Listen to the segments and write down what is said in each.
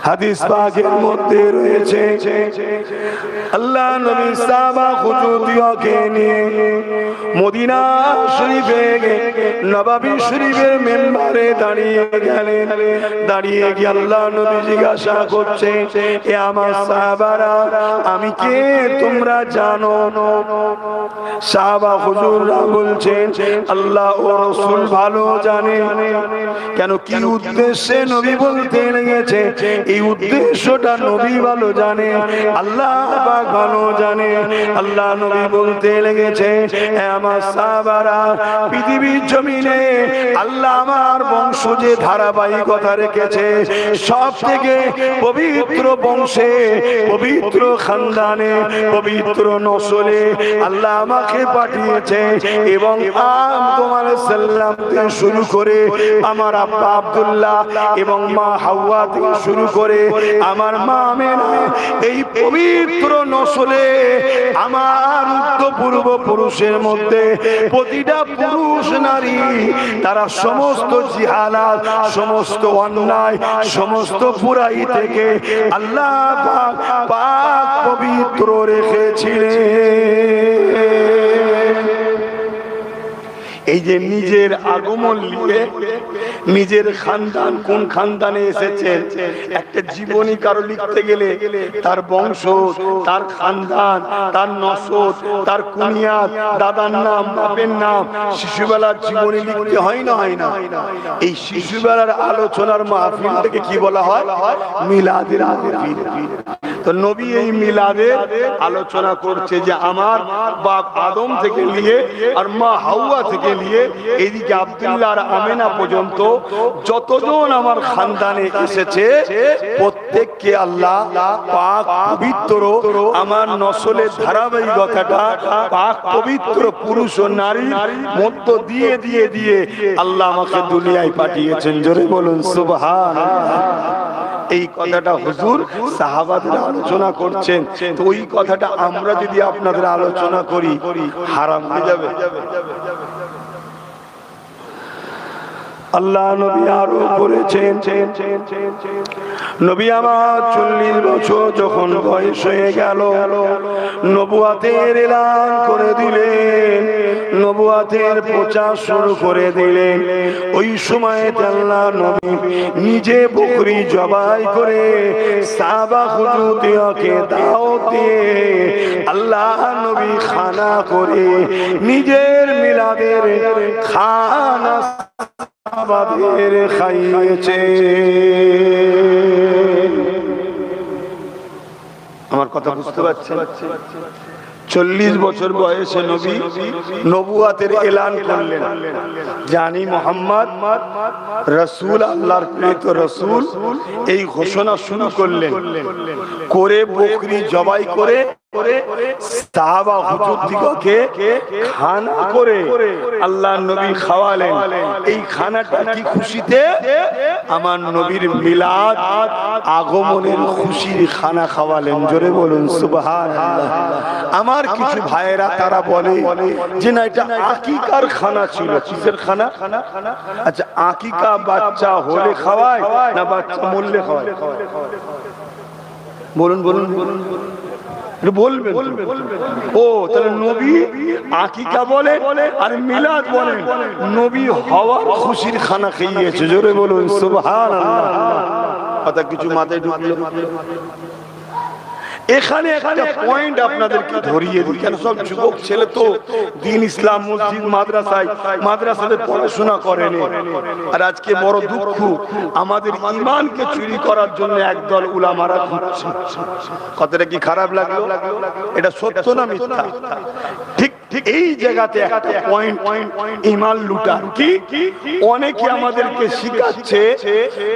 হাদিস পাকের মধ্যে রয়েছে আল্লাহ নবী সাহাবা হুজুরদিওকে নিয়ে মদিনা শরীফে নববী শরীফের মিম্বরে দাঁড়িয়ে গেলেন। দাঁড়িয়ে গিয়ে আল্লাহ নবী জিজ্ঞাসা করছে, এ আমার সাহাবারা, আমি কে তোমরা জানো? সাহাবা হুজুররা বলছেন, আল্লাহ ও রাসূল ভালো জানে। কেন, কি উদ্দেশ্যে নবী বলতে লেগেছে, এই উদ্দেশ্যটা নবী ভালো জানে, আল্লাহ পাক ভালো জানে। আল্লাহ নবী বলতে লেগেছে, আমার সাহাবারা, পৃথিবীর জমিনে আল্লাহ আমার বংশ যে ধারাবাহিকতা রেখেছে, সব থেকে পবিত্র বংশে, পবিত্র খানদানে, পবিত্র নসলে আল্লাহ আমাকে পাঠিয়েছে। এবং তোমার সাল্লাম থেকে শুরু করে আমার আব্বা আব্দুল্লাহ এবং মা হাওয়া থেকে শুরু করে আমার মা আমেনা, এই পবিত্র নসলে আমার পূর্ব পুরুষের মধ্যে প্রতিটা পুরুষ নারী তারা সমস্ত জিহালাত, সমস্ত অন্যায়, সমস্ত বুরাই থেকে আল্লাহ পাক পবিত্র রেখেছিলেন। এই যে নিজের আগমন নিয়ে নিজের খানদান, কোন খানদানে এসেছে, একটা জীবনী কারো লিখতে গেলে তার বংশ, তার খানদান, তার নসব, তার কুনিয়াত, দাদার নাম, বাপের নাম, শিশুবেলার জীবনী লিখতে হয় না, হয় না? এই শিশুবেলার আলোচনার মাহফিলটাকে কি বলা হয়? মিলাদের মাহফিল। তো নবী এই মিলাদের আলোচনা করছে যে আমার বাপ আদম থেকে নিয়ে আর মা হাওয়া থেকে নিয়ে এদিকে আব্দুল্লাহ আর আমেনা পর্যন্ত যতজন আমার খানদানে এসেছে, প্রত্যেককে আল্লাহ পাক পবিত্র আমার নসলের ধারাবাহিকতাটা পাক পবিত্র পুরুষ ও নারীর মধ্য দিয়ে দিয়ে দিয়ে আল্লাহ আমাকে দুনিয়ায় পাঠিয়েছেন। জোরে বলুন সুবহানাল্লাহ। এই কথাটা হুজুর সাহাবাদের আলোচনা করছেন। তো ওই কথাটা আমরা যদি আপনাদের আলোচনা করি, হারাম হয়ে যাবে। আল্লাহ নবী আরো বলেছেন, নবী আমার 40 বছর যখন বয়স হয়ে গেল, নবুয়াতের এলান করে দিলেন, নবুয়াতের প্রচার শুরু করে দিলেন। ওই সময় আল্লাহ নবী নিজে বকরি জবাই করে সাহাবা হুজুরদেরকে দাওয়াত দিয়ে আল্লাহ নবী খানা করে নিজের মিলাদের খানা সাহাবাদের খাইয়েছে। আমার কথা বুঝতে পারছেন? 40 বছর বয়সে নবী নবুয়াতের এলান করলেন, জানি মোহাম্মদ রাসূল, আল্লাহর প্রেরিত রাসূল। এই ঘোষণা শুরু করলেন করে বকরি জবাই করে সাহাবা হুজুরদিগকে খানা করে আল্লাহ নবী খাওয়ালেন। এই খানাটা কি খুশিতে? আমার নবীর মিলাদ আগমনের খুশির খানা খাওয়ালেন। জোরে বলুন সুবহানাল্লাহ। আমার কিছু ভাইয়েরা তারা বলে যে না, এটা আকিকার খানা ছিল। কিসের খানা? আচ্ছা, আকিকা বাচ্চা হলে খাওয়ায় না বাচ্চা মরলে খাওয়ায়? বলুন বলুন বলুন বলবেন। ও তাহলে নবী আকিকা বলে আর মিলাদ বলে, নবী হওয়ার খুশির খানা খাইয়েছে। জোরে বলুন সুবহানাল্লাহ। কথা কিছু মাথায় ঢুকলো? এখানে একটা পয়েন্ট আপনাদেরকে ধরিয়ে দিই, কেন সব যুবক ছেলে তো দ্বীন ইসলাম মসজিদ মাদ্রাসাতে পড়াশোনা করেনি। আর আজকে বড় দুঃখ, আমাদের ঈমানকে চুরি করার জন্য একদল উলামারা ঘুরছে। কথাটা কি খারাপ লাগলো? এটা সত্য না মিথ্যা? ঠিক ঠিক এই জায়গাতে একটা পয়েন্ট, ঈমান লুটার কি অনেকে আমাদেরকে শিখাচ্ছে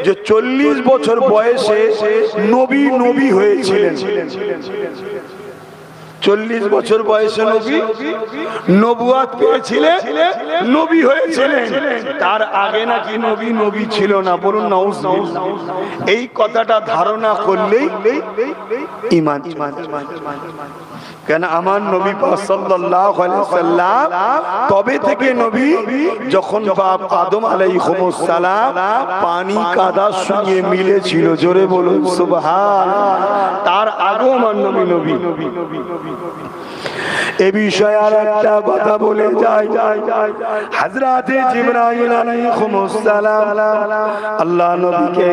যে 40 বছর বয়সে নবী হয়েছিলেন। 40 বছর বয়সে নবী নবুয়াত পেয়েছিলেন, নবী হয়েছিলেন। তার আগে নাকি নবী ছিল না। বলুন নাউজুবিল্লাহ। এই কথাটা ধারণা করলেই ঈমান। কেন আমার নবী পাক সাল্লাল্লাহু আলাইহি ওয়াসাল্লাম তবে থেকে নবী, যখন বাপ আদম আলাইহিস সালাম পানি কাদা সঙ্গে মিলেছিল, জোরে বলুন সুবহানাল্লাহ, তার আগেও আমার নবী। এ বিষয়ে আর একটা কথা বলে যাই, হযরতে জিবরাইল আলাইহিস সালাম আল্লাহ নবীকে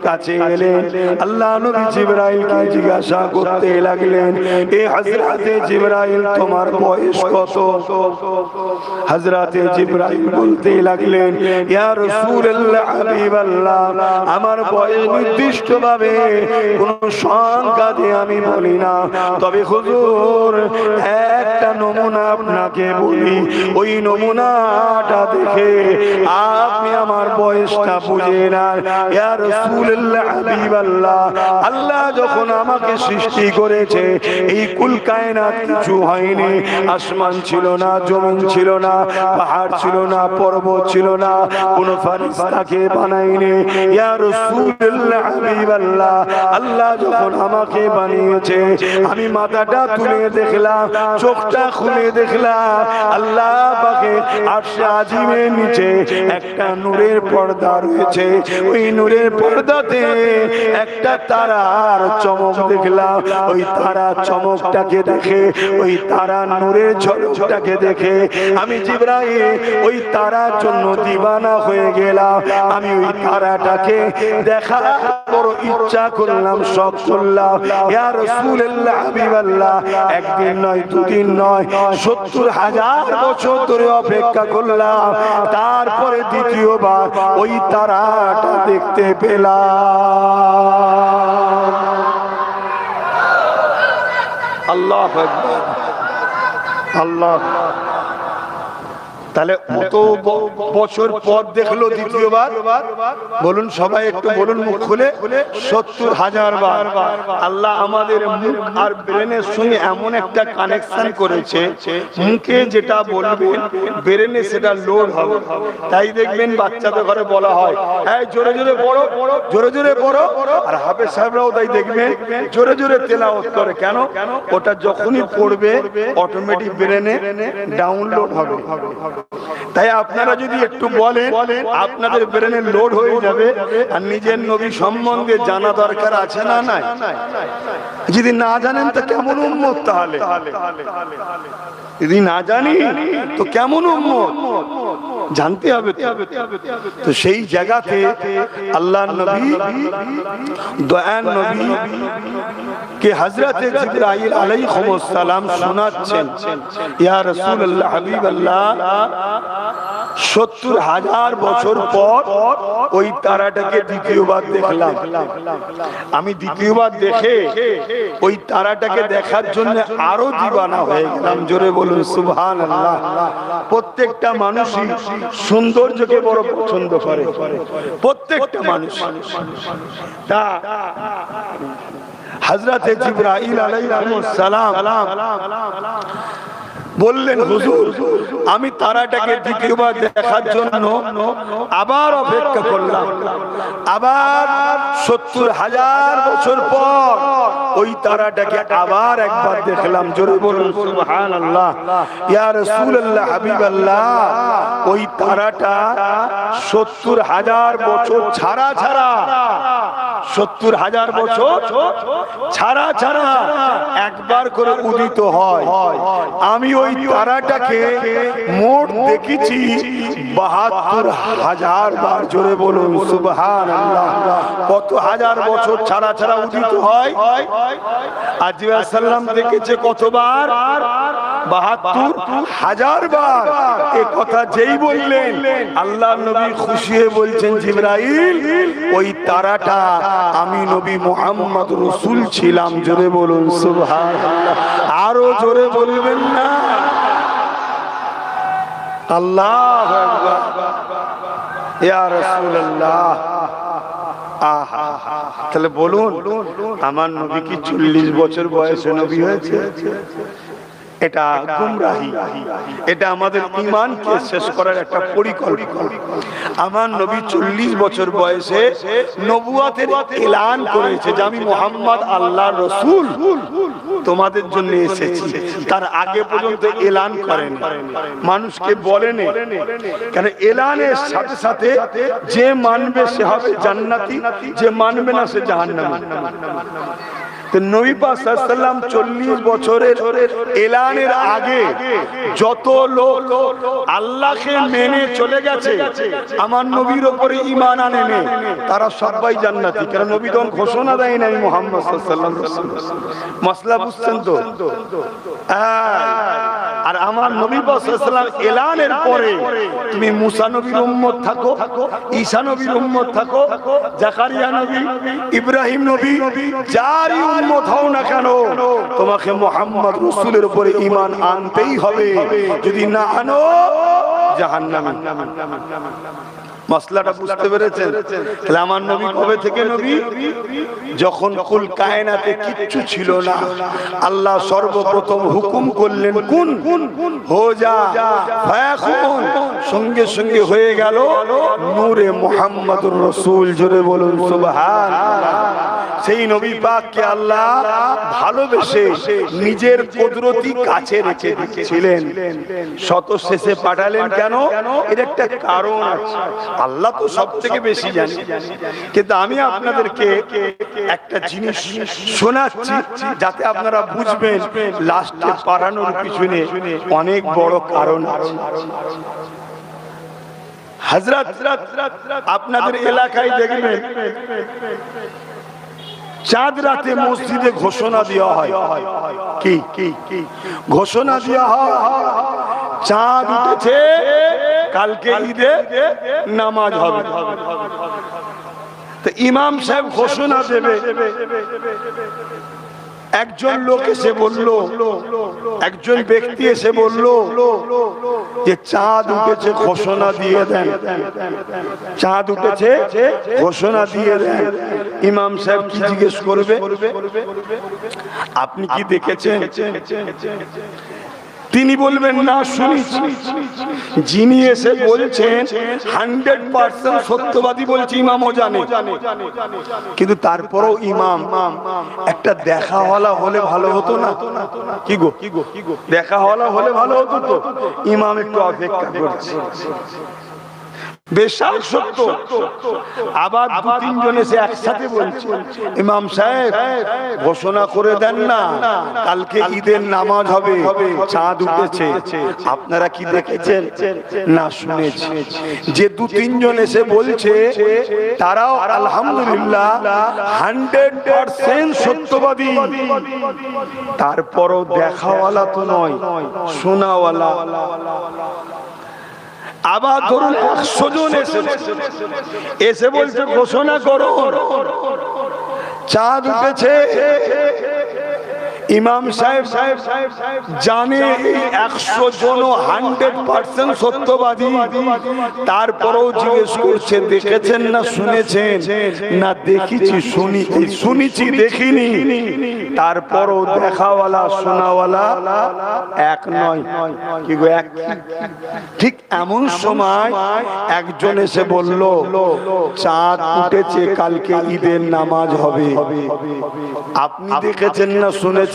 কাছে এলেন। আল্লাহ নবী জিবরাইলকে জিজ্ঞাসা করতে লাগলেন, এ হযরতে জিবরাইল তোমার বয়স কত? হযরতে জিবরাইল বলতে লাগলেন, ইয়া রাসূলুল্লাহ হাবিবাল্লাহ, আমার বয়স নির্দিষ্টভাবে কোন সংখ্যা দিয়ে আমি বলি না, তবে হুজুর একটা নমুনা আপনাকে বলি, ওই নমুনাটা দেখে আপনি আমার বয়সটা বুঝে নেন। ইয়া রাসূলুল্লাহ হাবিবাল্লাহ, আল্লাহ যখন আমাকে সৃষ্টি করেছে, এই কুল কায়নাত কিছু হয়নি। আসমান ছিল না, জমিন ছিল না, পাহাড় ছিল না, পর্বত ছিল না, কোন ফেরেশতাকে বানায়নি। ইয়া রাসূলুল্লাহ হাবিবাল্লাহ, আল্লাহ যখন আমাকে বানিয়েছে, আমি মাথাটা তুলে দেখলাম, চোখটা খুলে দেখলাম, আল্লাহ পাকের আরশে আজিমের নিচে একটা নূরের পর্দা রয়েছে। ওই নূরের পর্দাতে একটা তারার চমক দেখলাম। ওই তারা চমকটাকে দেখে, ওই তারা নূরের ঝলকটাকে দেখে আমি জিবরাইল ওই তারার জন্য দিওয়ানা হয়ে গেলাম। আমি ওই তারাটাকে দেখা বড় ইচ্ছা করলাম, শখ করলাম। ইয়া রাসূলুল্লাহ হাবিবাল্লাহ, একদিন নয়, দুদিন নয়, 70,000 বছর ধরে অপেক্ষা করলাম। তারপরে দ্বিতীয়বার ওই তারাটা দেখতে পেলাম। আল্লাহু আকবার, আল্লাহ। তাহলে কত বছর পর দেখলো দ্বিতীয়বার? বলুন সবাই, একটু বলুন মুখ খুলে। 70,000 বার। আল্লাহ আমাদের মুখ আর ব্রেনের সঙ্গে এমন একটা কানেকশন করেছে, মুখে যেটা বলবেন ব্রেনে সেটা লোড হবে। তাই দেখবেন বাচ্চাদের ঘরে বলা হয়, এই জোরে জোরে পড়ো, জোরে জোরে পড়ো। আর হাফেজ সাহেবরাও তাই দেখবেন জোরে জোরে তেলাওয়াত করে। কেন? ওটা যখনই পড়বে অটোমেটিক ব্রেনে ডাউনলোড হবে। তাই আপনারা যদি একটু বলেন, আপনাদের ব্রেনে লোড হয়ে যাবে। আর নিজের নবী সম্বন্ধে জানা দরকার আছে না নাই? যদি না জানেন তো কেমন উম্মত? তাহলে যদি না জানি তো কেমন উম্মত? জানতে হবে। তো সেই জায়গাতে আল্লাহর নবী, দয়ার নবী কে হযরতে জিবরাইল আলাইহিস সালাম শোনাচ্ছেন, ইয়া রাসূলুল্লাহ হাবিবাল্লাহ, 70,000 বছর পর ওই তারাটাকে দ্বিতীয়বার দেখলাম। আমি দ্বিতীয়বার দেখে ওই তারাটাকে দেখার জন্য আরো দিওয়ানা হয়ে গেলাম। জোরে বলুন সুবহানাল্লাহ। প্রত্যেকটা মানুষই সৌন্দর্যকে বড় পছন্দ করে, প্রত্যেকটা মানুষ। তা হযরতে জিবরাইল আলাইহিস সালাম বললেন, হুজুর আমি তারাটাকে দ্বিতীয়বার দেখার জন্য আবার অপেক্ষা করলাম। আবার 70,000 বছর পর ওই তারাটাকে আবার একবার দেখলাম। জোরে বলুন সুবহানাল্লাহ। ইয়া রাসূলুল্লাহ হাবিবাল্লাহ, ওই তারাটা 70,000 বছর ছাড়া 70,000 বছর ছাড়া একবার করে উদিত হয়। আমি ওই তারাটাকে মোট দেখেছি 72,000 বার। জোরে বলুন সুবহানাল্লাহ। কত হাজার বছর ছাড়া উদিত হয়? আর জিবরাইল সাল্লাম দেখেছে কতবার? 72,000 বার। এ কথা যেই বললেন, আল্লাহর নবী খুশি হয়ে বলছেন, জিবরাইল ওই তারাটা আমি নবী মুহাম্মদ রাসূল ছিলাম। জোরে বলুন সুবহানাল্লাহ। আরো জোরে বলবেন না? আল্লাহু আকবার। ইয়া রাসূলুল্লাহ আহা, তাহলে বলুন আমার নবী কি 40 বছর বয়সে নবী হয়েছে? এটা গুমরাহি, এটা আমাদের ঈমানকে শেষ করার একটা পরিকল্পনা। আমার নবী 40 বছর বয়সে নবুয়তের এলান করেছে যে আমি মুহাম্মদ আল্লাহর রাসূল, তোমাদের জন্য এসেছি। তার আগে পর্যন্ত এলান করেন, মানুষকে বলেন, কারণ এলানের সাথে সাথে যে মানবে সে হবে জান্নাতি, যে মানবে না সে জাহান্নামী। নবী পাক সাল্লাল্লাহু আলাইহি ওয়াসাল্লাম 40 বছরের এলানের আগে যত লোক আল্লাহকে মেনে চলে গেছে, আমার নবীর উপরে ঈমান আনেনি, তারা সবাই জান্নাতি। কারণ নবী তখন ঘোষণা দেয় না মুহাম্মদ সাল্লাল্লাহু আলাইহি ওয়াসাল্লাম। মাসলা বুঝছেন তো? আর আমার নবী পাক সাল্লাল্লাহু আলাইহি ওয়াসাল্লাম এলানের পরে তুমি মুসা নবীর উম্মত থাকো, ঈসা নবীর উম্মত থাকো, জাকারিয়া নবী, ইব্রাহিম নবী, যারই উম্মত হও না কেন, তোমাকে মুহাম্মদ রাসূলের উপরে ঈমান আনতেই হবে। যদি না আনো জাহান্নামী। মাসলাটা বুঝতে পেরেছেন? তাহলে আমার নবী কবে থেকে নবী? যখন কুল কায়নাতে কিচ্ছু ছিল না, আল্লাহ সর্বপ্রথম হুকুম করলেন কুন হো যা ফায়াকুন, সঙ্গে সঙ্গে হয়ে গেল নূরে মুহাম্মদুর রাসূল। জোরে বলুন সুবহানাল্লাহ। সেই নবী পাককে আল্লাহ ভালোবেসে নিজের কুদরতি কাছে রেখে দিয়েছিলেন, শত শেষে পাঠালেন। কেন? এর একটা কারণ আছে। আল্লাহ তো সব থেকে বেশি জানে, কিন্তু আমি আপনাদেরকে একটা জিনিস শোনাচ্ছি যাতে আপনারা বুঝবেন লাস্টে পাঠানোর পিছনে অনেক বড় কারণ আছে। হযরত আপনাদের এলাকায় দেখবেন চাঁদ রাতে মসজিদে ঘোষণা দেওয়া হয়। কি ঘোষণা দেওয়া হয়? চাঁদ উঠেছে, কালকে ঈদে নামাজ হবে। তো ইমাম সাহেব ঘোষণা দেবে। একজন লোক এসে বলল, একজন ব্যক্তি এসে বলল যে চাঁদ উঠেছে, ঘোষণা দিয়ে দেন। চাঁদ উঠেছে, ঘোষণা দিয়ে দেন। ইমাম সাহেব কি জিজ্ঞেস করবে? আপনি কি দেখেছেন? তিনি বলবেন না, শুনেছি। যিনি এসে বলছেন 100% সত্যবাদী বলছি, ইমামও জানে, কিন্তু তারপরও ইমাম একটা দেখাওয়ালা হলে ভালো হতো না? কি গো দেখাওয়ালা হলে ভালো হতো তো? ইমাম একটু অপেক্ষা করছে, বেশাল সত্য। আবার 2-3 জন এসে একসাথে বলছে, ইমাম সাহেব ঘোষণা করে দেন না, কালকে ঈদের নামাজ হবে, চাঁদ উঠেছে। আপনারা কি দেখেছেন? না, শুনেছি। যে 2-3 জন এসে বলছে তারাও আলহামদুলিল্লাহ 100% সত্যবাদী, তারপরও দেখাওয়ালা তো নয়, শোনাওয়ালা। আবার ধরুন 100 জন এসে বলছে ঘোষণা করো চাঁদ উঠেছে। ইমাম সাহেব জানে 100 জন 100% সত্যবাদী, তারপরেও জিজ্ঞেস করছে দেখেছেন না শুনেছেন? না, দেখেছি, শুনেছি, দেখিনি। তারপরও দেখাওয়ালা শোনাওয়ালা এক নয়। কি গো, এক? ঠিক এমন সময় একজন এসে বলল চাঁদ উঠেছে, কালকে ঈদের নামাজ হবে। আপনি দেখেছেন না শুনেছেন?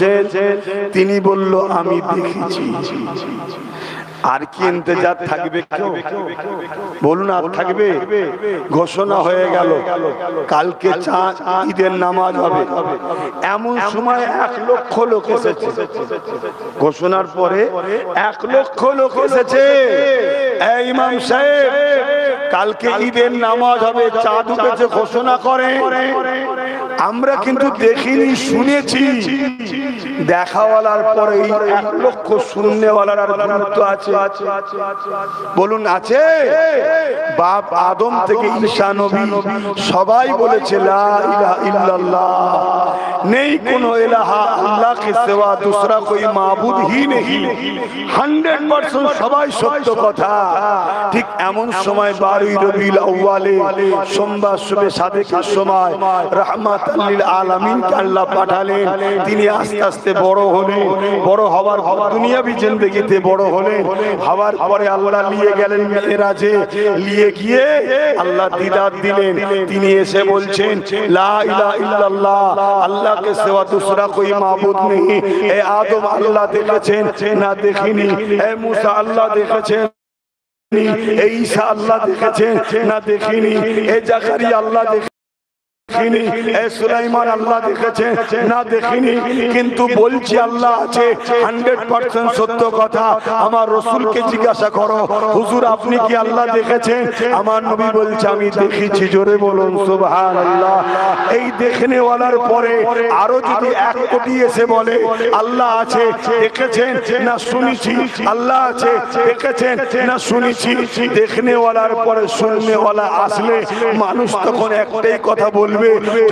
তিনি বলল আমি দেখেছি। আর কি ইন্তজার থাকবে? বলুন, আর থাকবে? ঘোষণা হয়ে গেল কালকে চাঁদ ঈদের নামাজ হবে। এমন সময় 1 লক্ষ লোক এসেছে। ঘোষণার পরে 1 লক্ষ লোক এসেছে। এই ইমাম সাহেব, কালকে ঈদের নামাজ হবে, চাঁদ উঠেছে, ঘোষণা করে। আমরা কিন্তু দেখিনি, শুনেছি। দেখাওয়ালার পরে 1 লক্ষ শূন্যওয়ালার আর গুরুত্ব আছে? বলুন, আছে? বাপ আদম থেকে ঈসা নবী সবাই বলেছে লা ইলাহা ইল্লাল্লাহ, नहीं कोनो इलाहा अल्लाह के सिवा दूसरा कोई माबूद ही नहीं 100% সবাই সত্য কথা ঠিক এমন সময় 12 রবিউল আউয়ালে সোমবার শুভে সাদেকের সময় রাহমাতুল লিল আলামিন কে আল্লাহ পাঠালেন তিনি আস্তে আস্তে বড় হলেন বড় হওয়ার দুনিয়াবি জিন্দেগিতে বড় হলেন হওয়ার পরে আল্লাহ নিয়ে গেলেন মেরাজে নিয়ে গিয়ে আল্লাহ দিদার দিলেন তিনি এসে বলছেন লা ইলাহা ইল্লাল্লাহ अल्लाह के सिवा दूसरा कोई माबूद नहीं ए आदम अल्लाह देखेছেন না দেখিনি ए मूसा अल्लाह देखेছেন ए ईसा अल्लाह देखेছেন না দেখিনি ए জাকারিয়া अल्लाह দেখিনি এ সুলাইমান আল্লাহ দেখেছেন না দেখিনি কিন্তু বলছি আল্লাহ আছে 100% সত্য কথা আমার রাসূলকে জিজ্ঞাসা করো হুজুর আপনি কি আল্লাহ দেখেছেন আমার নবী বলছে আমি দেখেছি জোরে বলুন সুবহানাল্লাহ এই দেখনে ওয়ালার পরে আরো যদি 1 কোটি এসে বলে আল্লাহ আছে দেখেছেন না শুনেছি আল্লাহ আছে দেখেছেন না শুনেছি দেখনে ওয়ালার পরে শুননে ওয়ালা আসলে মানুষ তখন একটাই কথা বলবে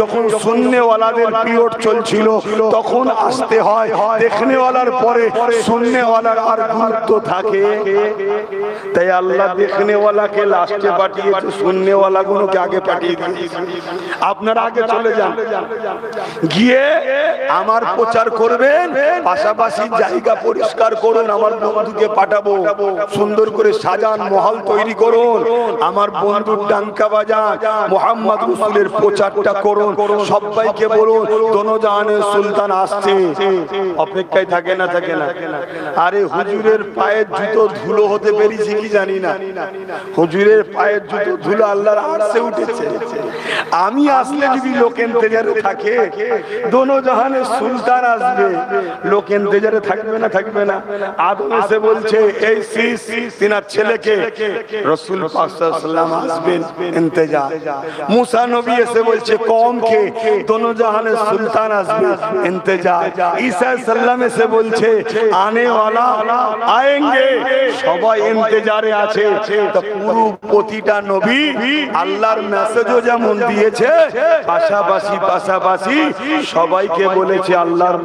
যখন শুননে ওয়ালাদের পিরিয়ড চলছিল তখন আসতে হয় দেখনে ওয়ালার পরে শুননে ওয়ালার আর গুরুত্ব থাকে তাই আল্লাহ দেখনে ওয়ালাকে লাস্টে পাঠিয়েছে শুননে ওয়ালাগুলোকে আগে পাঠিয়ে দিয়েছে আপনারা আগে চলে যান গিয়ে আমার প্রচার করবেন পাশাপাশি জায়গা পরিষ্কার করুন আমার বন্ধুকে পাঠাবো সুন্দর করে সাজান মহল তৈরি করুন আমার বন্ধুর ডাঙ্কা বাজান মুহাম্মদ রাসূলের প্রচারটা করুন সবাইকে বলুন দোনো জাহানের সুলতান আসছে অপেক্ষায় থাকে না আরে হুজুরের পায়ের জুতো ধুলো হতে পেরেছি কি জানি না হুজুরের পায়ের জুতো ধুলো আল্লাহর আরশে উঠেছে আমি আসলে যদি লোক ইন্তজারে থাকে দোনো জাহানের সুলতান আসবে লোক ইন্তজারে থাকবে না আদম এসে বলছে এই সিস তিনার ছেলেকে রাসূল পাক সাল্লাল্লাহু আলাইহি ওয়াসাল্লাম আসবেন ইন্তজার মুসা নবী এসে বলছে कौम के दोनों जहाने सुल्तान आजमी इंतजार ईसा सल्लम से बोलছে आने वाला आएंगे সবাই ইন্তজারে আছে তো পুরো প্রতিটা নবী আল্লাহর মেসেজও যেমন দিয়েছে পাশাপাশি সবাইকে বলেছে আল্লাহর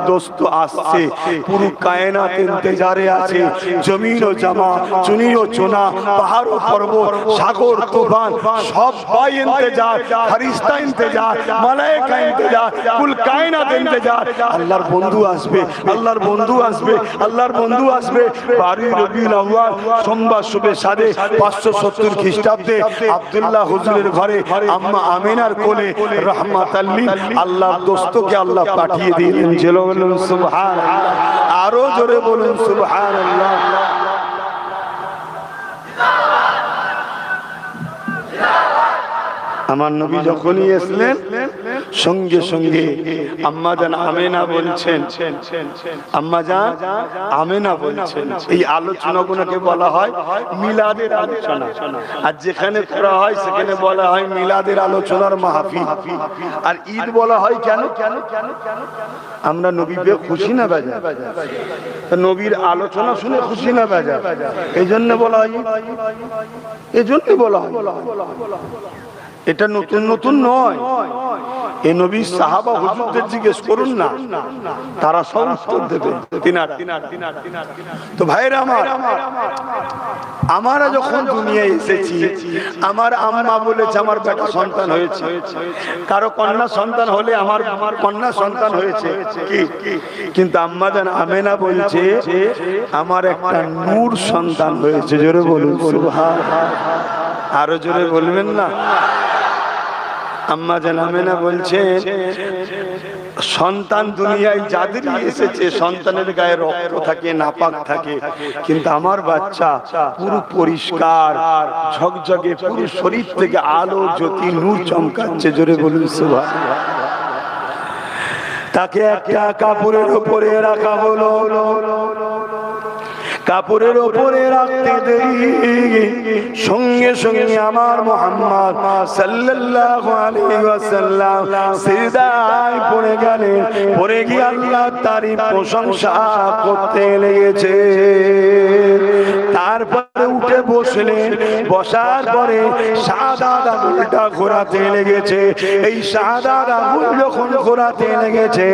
দোস্ত আসছে পুরো কায়নাত ইন্তজারে আছে জমিন ও জামা চুনি ও চোনা পাহাড় ও পর্বত সাগর তুফান সবাই ইন্তজার ফেরেশতা इंतजार মালায়েকা इंतजार কুল কায়নাত इंतजार আল্লাহর বন্ধু আসবে আল্লাহর বন্ধু আসবে 12 রবিউল আউয়াল সোমবার শুভে সাদে 570 খ্রিস্টাব্দে আব্দুল্লাহ হুজুরের ঘরে আম্মা আমিনার কোলে রাহমাতাল লিল আল্লাহর দোস্তকে আল্লাহ পাঠিয়ে দিলেন জেলো বলুন সুবহানাল্লাহ আরো জোরে বলুন সুবহানাল্লাহ আমার নবী যখনই আসলেন সঙ্গে সঙ্গে আম্মা জান আমেনা বলছেন এই আলোচনাগুলোকে বলা হয় মিলাদের আলোচনা আর যেখানে করা হয় সেখানে বলা হয় মিলাদের আলোচনার মাহফিল আর ঈদ বলা হয় কেন আমরা নবী পেয়ে খুশি না বেজা নবীর আলোচনা শুনে খুশি না বেজা এই জন্য বলা হয় এটা নতুন নয় এই নবী সাহাবা হুজুরদের জিজ্ঞেস করুন না তারা সব উত্তর দেবে তো ভাইরা আমরা যখন দুনিয়ায় এসেছি আমার আম্মা বলেছে আমার বেটা সন্তান হয়েছে কারো কন্যা সন্তান হলে আমার কন্যা সন্তান হয়েছে কিন্তু আম্মা জান আমেনা বলছে আমার একটা নূর সন্তান হয়েছে জোরে বলুন সুবহানাল্লাহ আরো জোরে বলবেন না আম্মা জান আমেনা বলছে সন্তান দুনিয়ায় যাদের এসেছে সন্তানের গায়ে রক্ত থাকে নাপাক থাকে কিন্তু আমার বাচ্চা পুরো পরিষ্কার ঝকঝকে পুরো শরীর থেকে আলো জ্যোতি নূর চমকাচ্ছে জোরে বলুন সুবহানাল্লাহ তাকে একটা কাপড়ের উপরে রাখা হলো কাপড়ের উপরে রাখতে দেরি সঙ্গে সঙ্গে আমার মুহাম্মদ সাল্লাল্লাহু আলাইহি ওয়াসাল্লাম সিজদায় পড়ে গেলেন পড়ে গিয়ে আল্লাহ তারই প্রশংসা করতে লেগেছে। তারপরে উঠে বসলেন, বসার পরে শাহাদাত আঙুলটা ঘোরাতে লেগেছে। এই শাহাদাত আঙুল যখন ঘোরাতে লেগেছে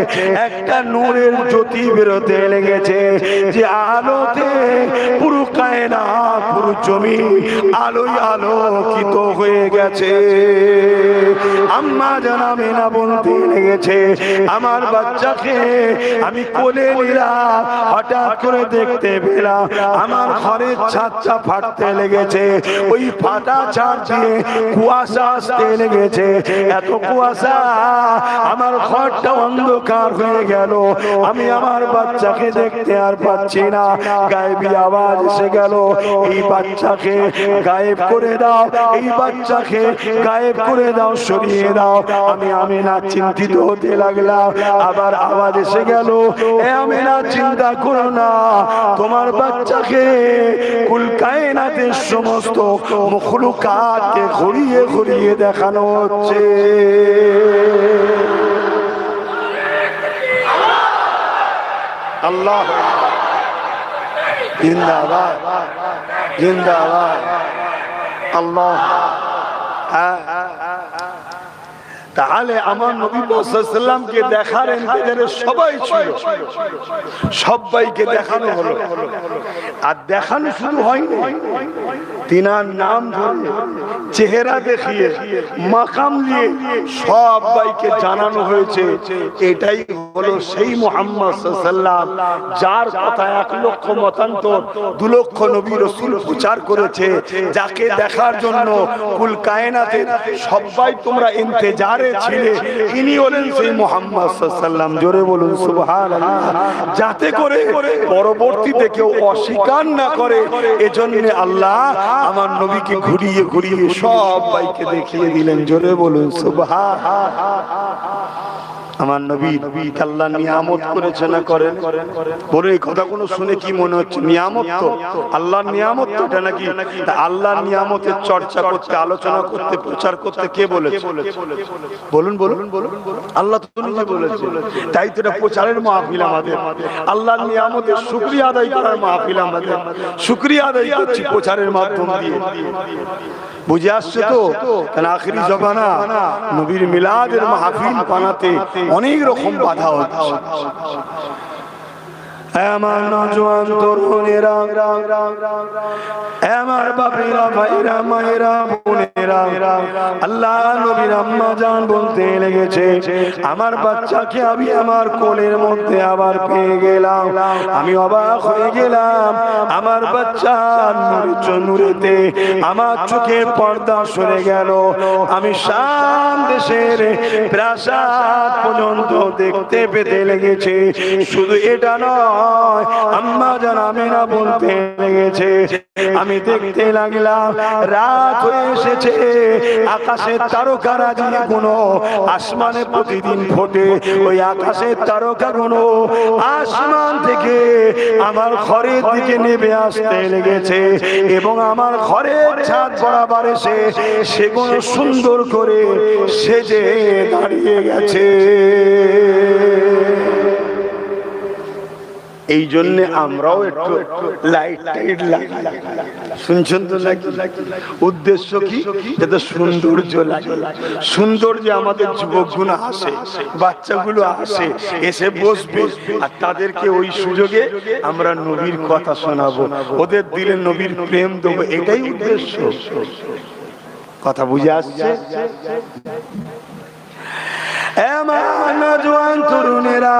একটা নূরের জ্যোতি বেরোতে লেগেছে, যে আলোতে পুরো কায়নাত পুরো জমি আলোয় আলোকিত হয়ে গেছে। আম্মা জান আমিনা বলতে লেগেছে, আমার বাচ্চাকে আমি কোলে নিলাম, হঠাৎ করে দেখতে পেলাম আমার ঘরের ছাদটা ফাটতে লেগেছে। ওই ফাটা ছাদ দিয়ে কুয়াশা আসতে লেগেছে। এত কুয়াশা, আমার ঘরটা অন্ধকার হয়ে গেল। আমি আমার বাচ্চাকে দেখতে আর পাচ্ছি না। গায়েবী আওয়াজ এসে গেল, এই বাচ্চাকে গায়েব করে দাও, এই বাচ্চাকে গায়েব করে দাও, সরিয়ে দাও। আমি আমিনা চিন্তিত হতে লাগলাম। আবার আওয়াজ এসে গেল, এ আমিনা চিন্তা করো না, তোমার বাচ্চাকে কুল কায়নাতের সমস্ত মখলুকাতকে ঘুরিয়ে ঘুরিয়ে দেখানো হচ্ছে। আল্লাহ জিন্দাবাদ, জিন্দাবাদ। আল্লাহ। তাহলে আমার নবী সাল্লাল্লাহু আলাইহি ওয়াসাল্লামকে দেখার ইন্তজারে সবাই ছিল, সবাইকে দেখানো হলো। আর দেখানো শুধু হয়নি, তিনার নাম ধরে চেহারা দেখিয়ে মাকাম দিয়ে সবাইকে জানানো হয়েছে এটাই হলো সেই মুহাম্মদ সাল্লাল্লাহু আলাইহি ওয়াসাল্লাম, যার কথা 1 লক্ষ মতান্তর 2 লক্ষ নবী রাসূল প্রচার করেছে, যাকে দেখার জন্য কুল কায়নাতের সবাই তোমরা ইন্তজারে ছিলে। ইনি হলেন সেই মুহাম্মদ সাল্লাল্লাহু আলাইহি ওয়াসাল্লাম। জোরে বলুন সুবহানাল্লাহ। যাতে করে পরবর্তীতে কেউ অস্বীকার না করে, এজন্য আল্লাহ আমার নবীকে ঘুরিয়ে ঘুরিয়ে সবাইকে দেখিয়ে দিলেন। জোরে বলুন সুবহানাল্লাহ। আমার নবী আল্লাহ নিয়ামত করেছে না করেন? বলে এই কথা কোনো শুনে কি মনে হচ্ছে? নিয়ামত তো, আল্লাহর নিয়ামত তো এটা নাকি? আল্লাহর নিয়ামতের চর্চা করতে, আলোচনা করতে, প্রচার করতে কে বলেছে? বলুন বলুন। আল্লাহ তো নিজে বলেছে। তাই তো এটা প্রচারের মাহফিল আমাদের, আল্লাহর নিয়ামতের শুকরিয়া আদায় করার মাহফিল আমাদের। শুকরিয়া আদায় করছি প্রচারের মাধ্যম দিয়ে। বুঝে আসছে তো? কেন আখিরি জমানা নবীর মিলাদের মাহফিল বানাতে অনেক রকম বাধা হচ্ছে। আমার নওজোয়ান তরুণেরা, আমার বাপেরা, ভাইরা, মায়েরা, বোনেরা, আল্লাহ নবীর আম্মা জান বলতে লেগেছে, আমার বাচ্চাকে আমি আমার কোলের মধ্যে আবার পেয়ে গেলাম। আমি অবাক হয়ে গেলাম। আমার বাচ্চার নূরেতে আমার চোখের পর্দা সরে গেল। আমি শাম দেশের প্রাসাদ পর্যন্ত দেখতে পেতে লেগেছে। শুধু এটা নয়, আম্মা জান আমিনা বলতে লেগেছে, আমি দেখতে লাগলাম রাত হয়ে এসেছে, আকাশের তারকারাজি গুলো আসমানে প্রতিদিন ফোটে। ওই আকাশের তারকাগুলো আসমান থেকে আমার ঘরের দিকে নেমে আসতে লেগেছে এবং আমার ঘরের ছাদ বরাবর এসে সেগুলো সুন্দর করে সেজে দাঁড়িয়ে গেছে। এই জন্য আমরাও একটু লাইট টাইট লাগাই। শুনছেন তো নাকি? উদ্দেশ্য কি? যাতে সৌন্দর্য লাগে। সৌন্দর্য আমাদের যুবকগুলো আসে, বাচ্চাগুলো আসে, এসে বসবে, আর তাদেরকে ওই সুযোগে আমরা নবীর কথা শোনাবো, ওদের দিলে নবীর প্রেম দেবো। এটাই উদ্দেশ্য। কথা বুঝে আসছে? আমার নওজোয়ান তরুণেরা,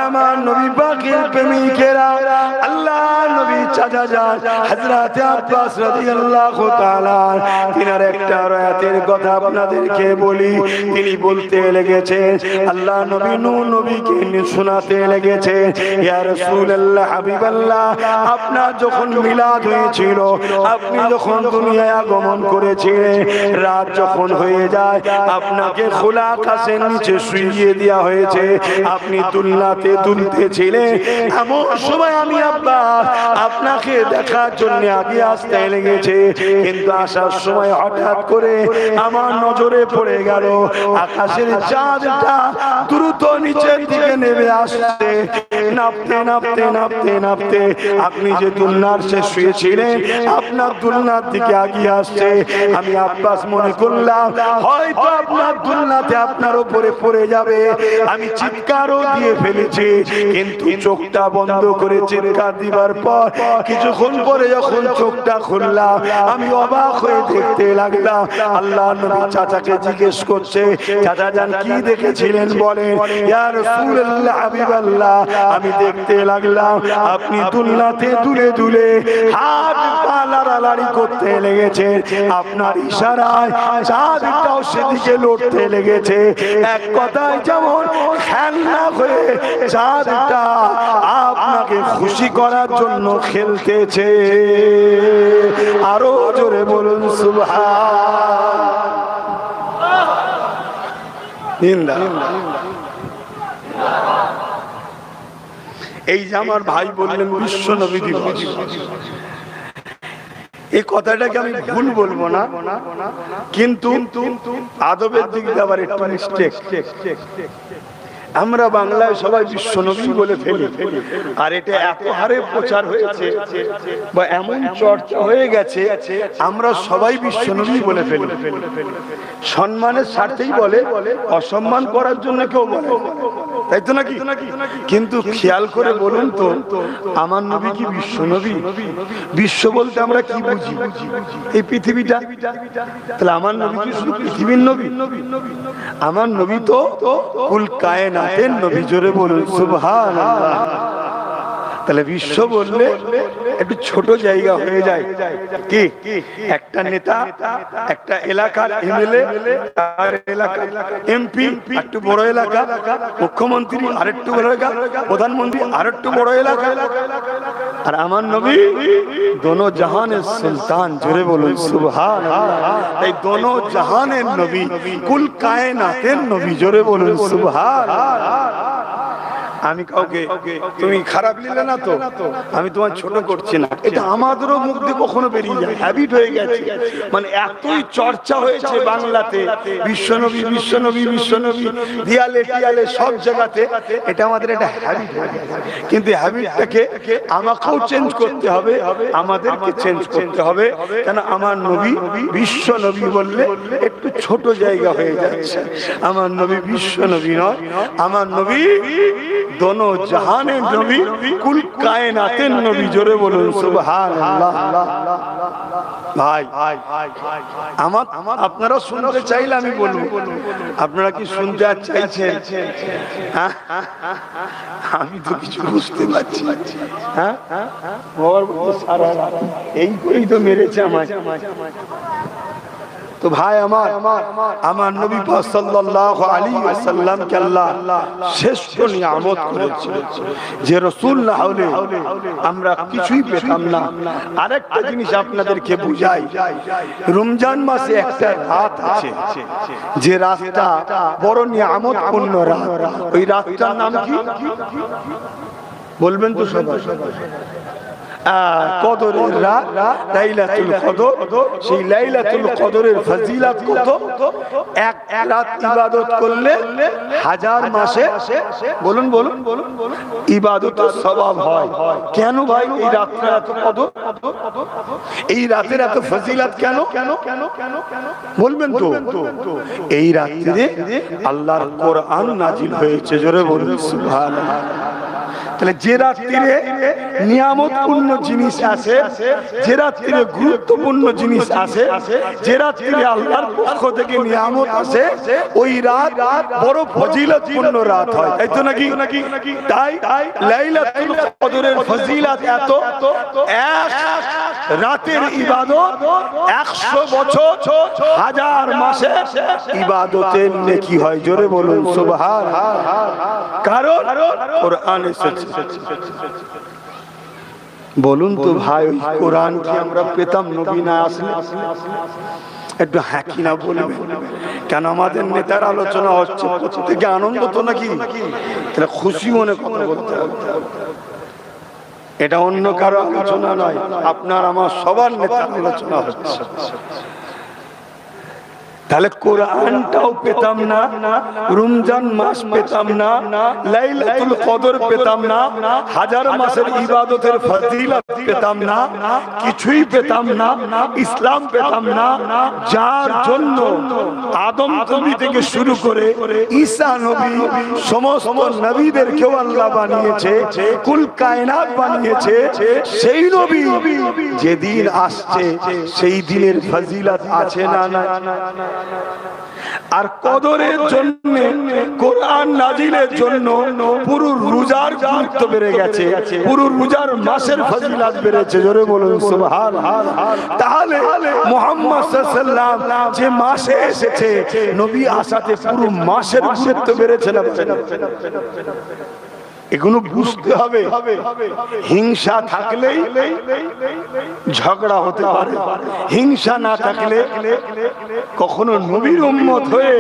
আমার নবী পাকের প্রেমিকেরা, আল্লাহ নবী চাচা যান হযরত আব্বাস রাদিয়াল্লাহু তাআলা, তিনার একটা রায়াতের কথা আপনাদেরকে বলি। তিনি বলতে লেগেছেন, আল্লাহ নবী নূহ নবীকে শোনাতে লেগেছেন, ইয়া রাসূলুল্লাহ, হাবিবাল্লাহ, আপনার যখন মিলাদ হয়েছিল, আপনি যখন দুনিয়ায় আগমন করেছিলেন, রাত যখন হয়ে যায় আপনাকে খোলা আকাশের নিচে শুইয়ে দেওয়া হয়েছে, আপনি দুলনাতে দুলতেছিলেন। এমন সময় আমি আব্বাস আপনাকে দেখার জন্য আগে আসতে লেগেছে, কিন্তু আসার সময় হঠাৎ করে আমার নজরে পড়ে গেল আকাশের চাঁদটা দ্রুত নিচের দিকে নেমে আসছে। নাপতে নাপতে নাপতে নাপতে আপনি যে দুলনার শেষ শুয়েছিলেন, আপনার দুলনার দিকে আগিয়ে আসছে। আমি আব্বাস মনে করলাম হয়তো আপনার দুলনাতে আপনার উপরে পড়ে যাবে। আমি চিৎকারও দিয়ে ফেলেছি, কিন্তু চোখটা বন্ধ করে চিৎকার দিবার পর কিছুক্ষণ পরে যখন চোখটা খুললাম, আমি অবাক হয়ে দেখতে লাগলাম আল্লাহ নবী চাচাকে জিজ্ঞেস করছে, চাচা জান কি দেখেছিলেন বলেন। ইয়া রাসূলুল্লাহ হাবিবাল্লাহ, আমি দেখতে লাগলাম আপনি দুলনাতে দুলে দুলে হাত পা লাড়ালাড়ি করতে লেগেছে। আপনার ইশারায় চাঁদটাও সেদিকে লড়তে লেগেছে। এক কথায় যেমন খেলনা হয়ে চাঁদটা আপনাকে খুশি করার জন্য খেলতেছে। আরো জোরে বলুন সুবহানাল্লাহ। এই যে আমার ভাই বললেন বিশ্ব নবী দিবস, এই কথাটাকে আমি ভুল বলবো না, কিন্তু আদবের দিক দিয়ে আবার একটু মিস্টেক। আমরা বাংলায় সবাই বিশ্ব নবী বলে ফেলি, আর এটা এত হারে প্রচার হয়েছে বা এমন চর্চা হয়ে গেছে, আমরা সবাই বিশ্ব নবী বলে ফেলি। সম্মানের স্বার্থেই বলে, অসম্মান করার জন্য কেউ বলে, তাই তো নাকি? কিন্তু খেয়াল করে বলুন তো, আমার নবী কি বিশ্ব নবী? বিশ্ব বলতে আমরা কি বুঝি? এই পৃথিবীটা। তাহলে আমার নবী কি শুধু পৃথিবীর নবী? আমার নবী তো কুল কায়নাতের নবী। জোরে বলুন সুবহানাল্লাহ। তাহলে বিশ্ব বললে একটু ছোট জায়গা হয়ে যায়। কি একটা নেতা, একটা এলাকার এমএলএ, আর এলাকার এমপি একটু বড় এলাকা, মুখ্যমন্ত্রী আরেকটু বড় এলাকা, প্রধানমন্ত্রী আরেকটু বড় এলাকা। আর আমার নবী দোনো জাহানের সুলতান। জোরে বলুন সুবহানাল্লাহ। এই দোনো জাহানের নবী, কুল কায়নাতের নবী। জোরে বলুন সুবহানাল্লাহ। আমি কাউকে তুমি খারাপ নিলে না তো, আমি তোমার ছোট করছি না, এটা আমাদেরও মুখ দিয়ে কখনো বেরিয়ে যায়, হ্যাবিট হয়ে গেছে। মানে এতই চর্চা হয়েছে বাংলাতে বিশ্বনবী বিশ্বনবী বিশ্বনবী, দিয়ালে টিয়ালে সব জায়গাতে, এটা আমাদের একটা হ্যাবিট হয়ে গেছে। কিন্তু হ্যাবিটটাকে আমাকেও চেঞ্জ করতে হবে, আমাদেরকে চেঞ্জ করতে হবে। কেন আমার নবী বিশ্ব নবী বললে একটু ছোট জায়গা হয়ে যাচ্ছে। আমার নবী বিশ্ব নবী নয়, আমার নবী দোনো জাহানের নবী, কুল কায়নাতের নবী। জোরে বলুন সুবহানাল্লাহ। ভাই আমার আপনারা শুনতে চাইলে আমি বলবো, আপনারা কি শুনতে চাইছেন? আমি তো কিছু বুঝতে পারছি। এই তো মেরেছে আমায়। তো ভাই আমার নবী পাক সাল্লাল্লাহু আলাইহি ওয়াসাল্লাম কে আল্লাহ শ্রেষ্ঠ নিয়ামত করেছে, যে রাসূল না হলে আমরা কিছুই পেতাম না। আরেকটা জিনিস আপনাদেরকে বুঝাই, রমজান মাসে একটা রাত আছে, যে রাতটা বড় নিয়ামত পূর্ণ রাত। ওই রাতটার নাম কি বলবেন তো সবাই? কদরের রাত, লাইলাতুল কদর। সেই লাইলাতুল কদরের ফজিলত কত? এক রাত ইবাদত করলে হাজার মাসে বলুন ইবাদতের সওয়াব হয়। কেন ভাই এই রাতটা এত কদর? এই রাতের এত ফজিলত কেন বলবেন তো? এই রাতে আল্লাহর কোরআন নাজিল হয়েছে। জোরে বলুন সুবহানাল্লাহ। তাহলে যে রাত্রিরে নিয়ামতপূর্ণ জিনিস আছে, যে রাত্রিরে গুরুত্বপূর্ণ জিনিস আছে, যে রাত্রিরে আল্লাহর পক্ষ থেকে নিয়ামত আছে, ওই রাত বড় ফজিলতপূর্ণ রাত হয়, তাই তো নাকি? তাই লাইলাতুল কদরের ফজিলত এত, এক রাতের ইবাদত 100 বছর হাজার মাসে ইবাদতের নেকি হয়। জোরে বলুন সুবহানাল্লাহ। কারণ কোরআন এসেছে। বলুন তো ভাই, কোরআন কি আমরা পেতাম নবী না আসলে? একটু হাঁকি না বলবেন কেন? আমাদের নেতার আলোচনা হচ্ছে, প্রত্যেকে আনন্দ তো নাকি? এটা খুশি মনে কথা বলতে হবে। এটা অন্য কারো আলোচনা নয়, আপনার আমার সবার নেতার আলোচনা হচ্ছে। তাহলে কোরআনটাও পেতাম না, রমজান মাস পেতাম না, লাইলাতুল কদর পেতাম না, হাজার মাসের ইবাদতের ফজিলত পেতাম না, কিছুই পেতাম না, ইসলাম পেতাম না, যার জন্য আদম নবী থেকে শুরু করে ঈসা নবী সমস্ত নবীদেরকেও আল্লাহ বানিয়েছে, কুল কায়নাত বানিয়েছে। সেই নবী যেদিন আসছে সেই দিনের ফজিলত আছে না নাই? আর কদরের জন্য, কোরআন নাজিলের জন্য পুরো রোজার গুরুত্ব বেড়ে গেছে, পুরো রোজার মাসের ফজিলত বেড়েছে। জোরে বলুন সুবহানাল্লাহ। তাহলে মুহাম্মদ সাল্লাল্লাহু আলাইহি ওয়াসাল্লাম যে মাসে এসেছে, নবী আসাতে পুরো মাসের গুরুত্ব বেড়েছে না? এগুলো বুঝতে হবে। হিংসা থাকলেই ঝগড়া হতে পারে, হিংসা না থাকলে কখনো নবীর উম্মত হয়ে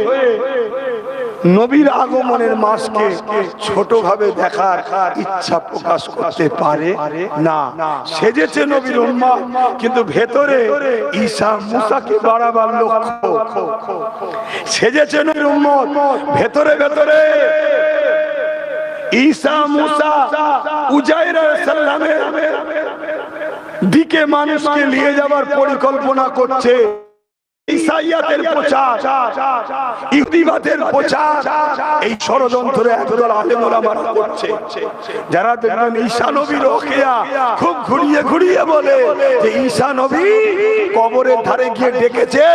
নবীর আগমনের মাসকে ছোট ভাবে দেখার ইচ্ছা প্রকাশ করতে পারে না। সেজেছে নবীর উম্মত, কিন্তু ভেতরে ঈসা মুসাকে বাড়াবার লক্ষ্য। সেজেছে নবীর উম্মত, ভেতরে ভেতরে ঈসা মুসা উজাইর আলাইহিস সালামের দিকে মানুষকে নিয়ে যাবার পরিকল্পনা করছে। ঈসাইয়াতের প্রচার, ইহুদিবাদের প্রচার, এই ষড়যন্ত্রে একদল আলেম ওলামারা করছে। যারা দেখবেন ঈসা নবীর ওখিয়া খুব ঘুরিয়ে ঘুরিয়ে বলে যে ঈসা নবী কবরের ধারে গিয়ে ডেকেছে,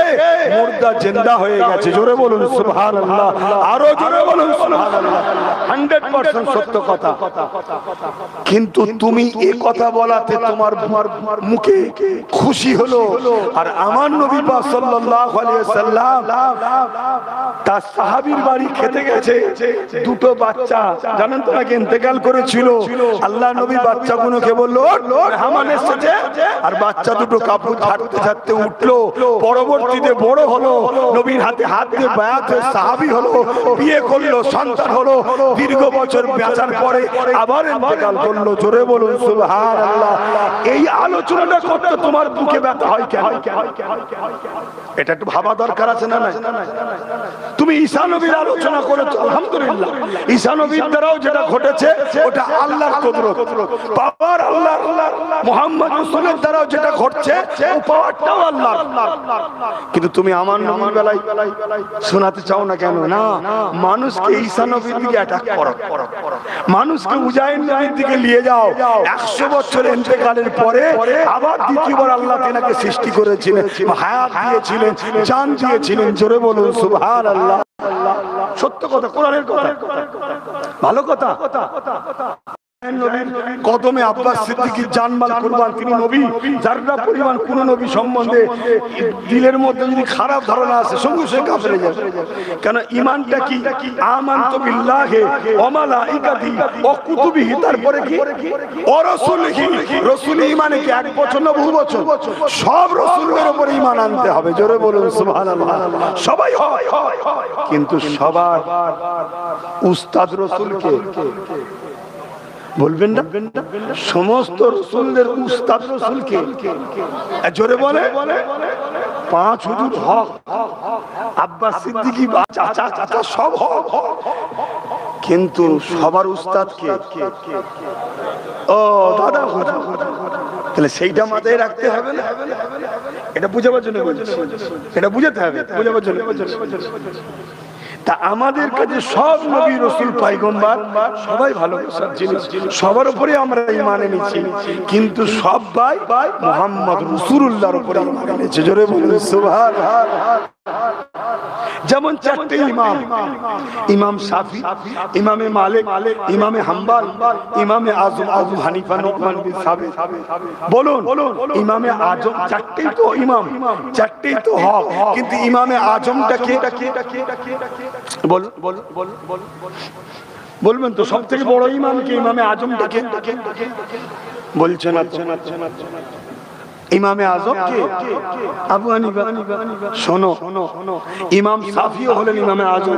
মুর্দা জিন্দা হয়ে গেছে। জোরে বলুন সুবহানাল্লাহ, আরো জোরে বলুন সুবহানাল্লাহ। 100% সত্য কথা। কিন্তু তুমি এই কথা বলাতে তোমার মুখে খুশি হলো, আর আমার নবী পাক সাল্লাল্লাহু আলাইহি ওয়াসাল্লাম তার সাহাবীর বাড়ি খেতে গেছে, দুটো বাচ্চা জানেন তো নাকি ইন্তেকাল করেছিল। আল্লাহ নবী বাচ্চাগুলোকে বলল মেহমান এসেছে, আর বাচ্চা দুটো কাপড় ঝাড়তে ঝাড়তে উঠলো, পরবর্তীতে বড় হলো, নবীর হাতে হাত দিয়ে বায়াত হয়ে সাহাবী হলো, বিয়ে করলো, সন্তান হলো, দীর্ঘ বছর বাঁচার পরে আবার ইন্তেকাল করলো। জোরে বলুন সুবহানাল্লাহ। এই আলোচনাটা করতে তোমার বুকে ব্যথা হয় কেন? এটা একটু ভাবা দরকার আছে না? তুমি ঈসা নবীর আলোচনা করেছো, আলহামদুলিল্লাহ। ঈসা নবীর দ্বারাও যেটা ঘটেছে ওটা আল্লাহর কুদরত, পাওয়ার আল্লাহ। মুহাম্মদ রাসূলের দ্বারাও যেটা ঘটছে ও পাওয়ারটাও আল্লাহর। কিন্তু তুমি আমার নবীর বেলায় শোনাতে চাও না কেন? না, মানুষকে ঈসা নবীর দিকে অ্যাটাক করো, মানুষকে উজাইর নবীর দিকে নিয়ে যাও। 100 বছর ইন্তেকালের পরে আবার দ্বিতীয়বার আল্লাহ তেনাকে সৃষ্টি করেছিলেন, হায়াত দিয়েছিলেন, জান দিয়েছিলেন। জোরে বলুন সুবহানাল্লাহ। সত্য কথা, কোরআনের কথা, ভালো কথা। কদমে আব্বাস সিদ্দিকীর জানমাল কুরবান, তিনি নবী। যারা পরিমাণ কোন নবী সম্বন্ধে দিলের মধ্যে যদি খারাপ ধারণা আছে, সঙ্গে সঙ্গে কাফের হয়ে যাবে। কেন? ঈমানটা কি? আমানতু বিল্লাহি ওয়া মালাইকাতিহি ওয়া কুতুবিহি, তারপরে কি? ওয়া রাসূলিহি। রাসূল ঈমানে কি এক বছর না বহু বছর? সব রাসূলের উপর ঈমান আনতে হবে। জোরে বলুন সুবহানাল্লাহ। সবাই হয়, কিন্তু সবার উস্তাদ রাসূলকে বলবেন না? সমস্ত রাসূলদের উস্তাদ রাসূলকে। জোরে বলে 5 হুজুর হক, আব্বাস সিদ্দিকী চাচা চাচা সব হক, কিন্তু সবার উস্তাদ কে? ও দাদা হুজুর। তাহলে সেইটা মাথায় রাখতে হবে না? এটা বুঝাবার জন্য বলছি, এটা বুঝাতে হবে, বুঝাবার জন্য। তা আমাদের কাছে সব নবী রাসূল পয়গম্বর সবাই ভালোবাসার জিনিস, সবার উপরে আমরা ঈমান এনেছি, কিন্তু সবাই মুহাম্মদ রাসূলুল্লাহর উপরে ঈমান এনেছে। জোরে বলুন সুবহানাল্লাহ। যেমন 4টে ইমাম, ইমাম শাফি, ইমামে মালিক, ইমামে হাম্বল, ইমামে আযম আবু হানিফা, নুমান বিন সাবিত। বলুন ইমামে আযম 4টেই তো ইমাম, 4টেই তো হক, কিন্তু ইমামে আযমটা কে? বলবেন তো সবথেকে বড় ইমাম কে? ইমামে আযমটা কে? বলছেন ইমামে আজম কে? আবু হানিফা। শোনো, ইমাম শাফিও হলেন ইমামে আজম,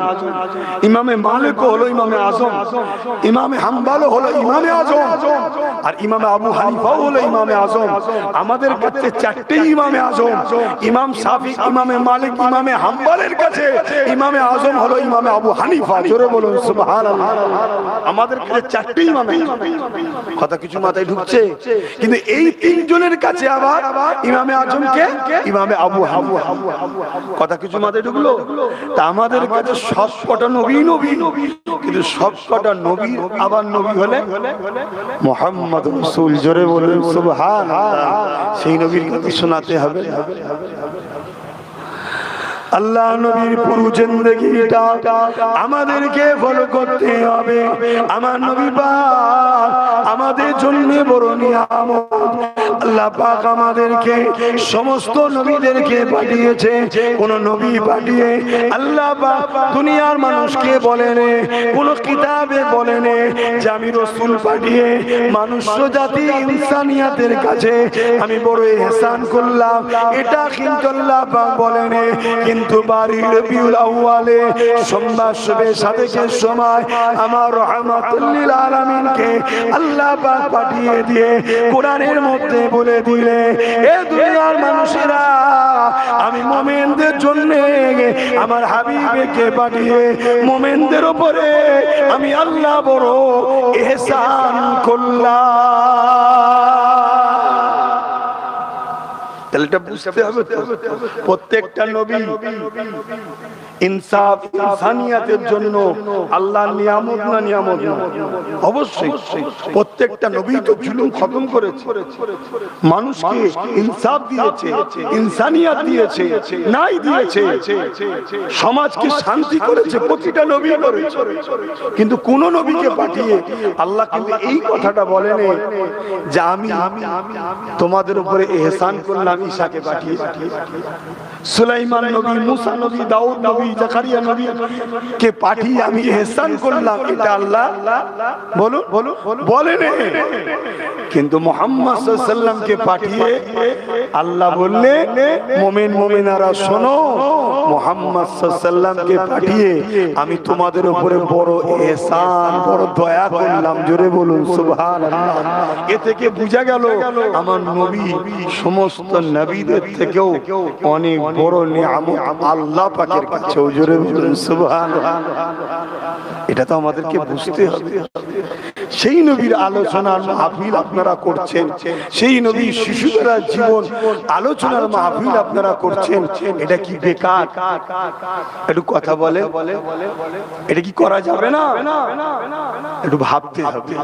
ইমামে মালিকও হলো ইমামে আজম, ইমামে হাম্বলও হলো ইমামে আজম, আর ইমামে আবু হানিফাও হলো ইমামে আজম। আমাদের কাছে চারটি ইমামে আজম। ইমাম শাফি, ইমামে মালিক, ইমামে হাম্বলের কাছে ইমামে আজম হলো ইমামে আবু হানিফা। জোরে বলুন সুবহানাল্লাহ। আমাদের কাছে চারটি ইমামে। কথা কিছু মাথায় ঢুকছে? কিন্তু এই তিনজনের কাছে আবার ইমামে আজমকে ইমামে আবু হানিফা। কথা কিছু মাথায় ঢুকলো? তা আমাদের কাছে সবকটা নবী নবী, কিন্তু সবকটা নবী আবার নবী হলে মুহাম্মদ রাসূল। জোরে বলুন সুবহানাল্লাহ। সেই নবীর কথা শোনাতে হবে। আল্লাহ নবীর পুরো জিন্দেগিটা আমাদেরকে ফলো করতে হবে। আমার নবী পাক আমাদের জন্য বড় নিয়ামত। আল্লাহ পাক আমাদেরকে সমস্ত নবীদেরকে পাঠিয়েছে। কোন নবী পাঠিয়ে আল্লাহ পাক দুনিয়ার মানুষকে বলেন, কোন কিতাবে বলেন যে আমি রাসূল পাঠিয়ে মানুষ জাতি ইনসানিয়াতের কাছে আমি বড় ইহসান করলাম। এটা কিন্তু আল্লাহ পাক বলেন। কিন্তু বারি রবিউল আউয়ালে সোমবার শবে সাদেকের সময় আমার রহমাতুল লিল আলামিনকে আল্লাহ পাক পাঠিয়ে দিয়ে কোরআনের মধ্যে বলে দিলে, এ দুনিয়ার মানুষেরা আমি মুমিনদের জন্য আমার হাবিবকে পাঠিয়ে মুমিনদের উপরে আমি আল্লাহ বড় ইহসান করলাম। তাহলে এটা বুঝতে হবে প্রত্যেকটা নবী ইনসাফ ইনসানিয়াতের জন্য আল্লাহর নিয়ামত না নিয়ামত না? অবশ্যই প্রত্যেকটা নবী তো জুলুম খতম করেছে, মানুষকে ইনসাফ দিয়েছে, ইনসানিয়াত দিয়েছে, ন্যায় দিয়েছে, সমাজকে শান্তি করেছে, প্রতিটা নবী করেছে। কিন্তু কোন নবীকে পাঠিয়ে আল্লাহ কিন্তু এই কথাটা বলেন যে আমি তোমাদের উপরে ইহসান করলাম ঈসাকে পাঠিয়ে। সুলাইমান নবী, মুসা নবী, দাউদ নবী, জাকারিয়া নবী কে পাঠিয়ে আমি ইহসান করলাম, এটা আল্লাহ বলুন বলেন। কিন্তু মুহাম্মদ সাল্লাল্লাহু আলাইহি ওয়াসাল্লামকে পাঠিয়ে আল্লাহ বললেন, মুমিন মুমিনারা শোনো, মুহাম্মদ সাল্লাল্লাহু আলাইহি ওয়াসাল্লামকে পাঠিয়ে আমি তোমাদের উপরে বড় ইহসান, বড় দয়া করলাম। জোরে বলুন সুবহানাল্লাহ। এ থেকে বোঝা গেল আমার নবী সমস্ত নবীদের থেকেও অনেক বড় নিয়ামত আল্লাহ পাকের কাছে। জোরে বলুন সুবহানাল্লাহ। এটা তো আমাদেরকে বুঝতে হবে। সেই নবীর আলোচনার মাহফিল আপনারা করছেন, সেই নবীর শিশুরা জীবন আলোচনার মাহফিল আপনারা করছেন, এটা কি বেকার? একটু কথা বলে, এটা কি করা যাবে না? একটু ভাবতে হবে।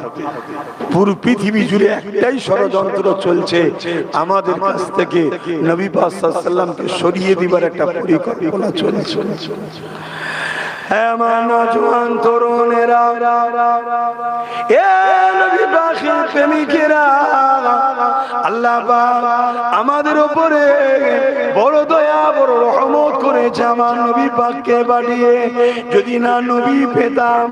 পুরো পৃথিবী জুড়ে একটাই ষড়যন্ত্র চলছে, আমাদের কাছ থেকে নবী পাক সাল্লাল্লাহু আলাইহি ওয়াসাল্লামকে সরিয়ে দিবার একটা পরিকল্পনা চলছে। আমার নওজোয়ান তরুণেরা, এ নবী পাকের প্রেমিকেরা, আল্লাহ পাক আমাদের উপরে বড় দয়া, বড় রহমত করেছে আমার নবী পাককে পাঠিয়ে। যদি না নবী পেতাম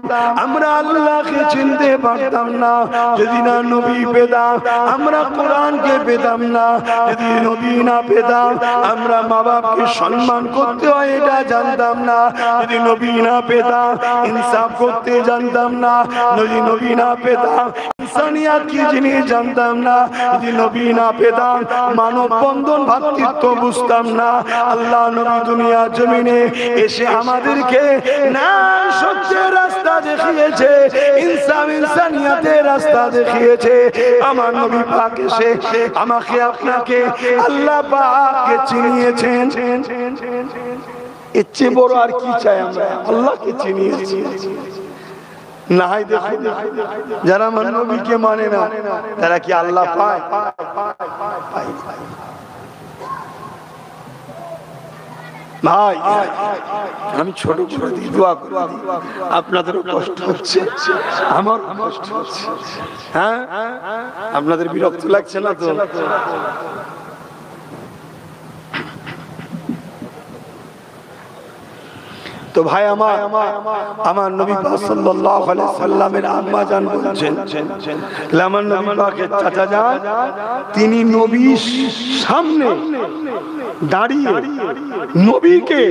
আমরা আল্লাহকে চিনতে পারতাম না, যদি না নবী পেতাম আমরা কোরআনকে পেতাম না, যদি নবী না পেতাম আমরা মা বাপকে সম্মান করতে হয় এটা জানতাম না, যদি নবী না পেতাম ইনসাফ করতে জানতাম না, যদি নবী না পেতাম ইনসানিয়াত কি জিনিস জানতাম না, যদি নবী না পেতাম মানব বন্ধন ভ্রাতৃত্ব বুঝতাম না। আল্লাহ নবী দুনিয়া জমিনে এসে আমাদেরকে ন্যায় সত্যের রাস্তা দেখিয়েছে, ইনসাফ ইনসানিয়াতের রাস্তা দেখিয়েছে। আমার নবী পাক এসে আমাকে আপনাকে আল্লাহ পাককে চিনিয়েছেন। এর চেয়ে বড় আর কি চাই? আমরা আল্লাহকে চিনিয়েছি। না হয় দেখুন, যারা আমার নবীকে মানে না তারা কি আল্লাহ পায়? ভাই আমি ছোট ছোট দোয়া করি, আপনাদেরও কষ্ট হচ্ছে, আমার কষ্ট হচ্ছে। হ্যাঁ, আপনাদের বিরক্ত লাগছে না তো? তো তো ভাই আমার নবী পাক সাল্লাল্লাহু আলাইহি সাল্লামের আম্মা জান বলছেন, আমার নবী পাকের চাচা জান তিনি নবীর সামনে দাঁড়িয়ে নবীকে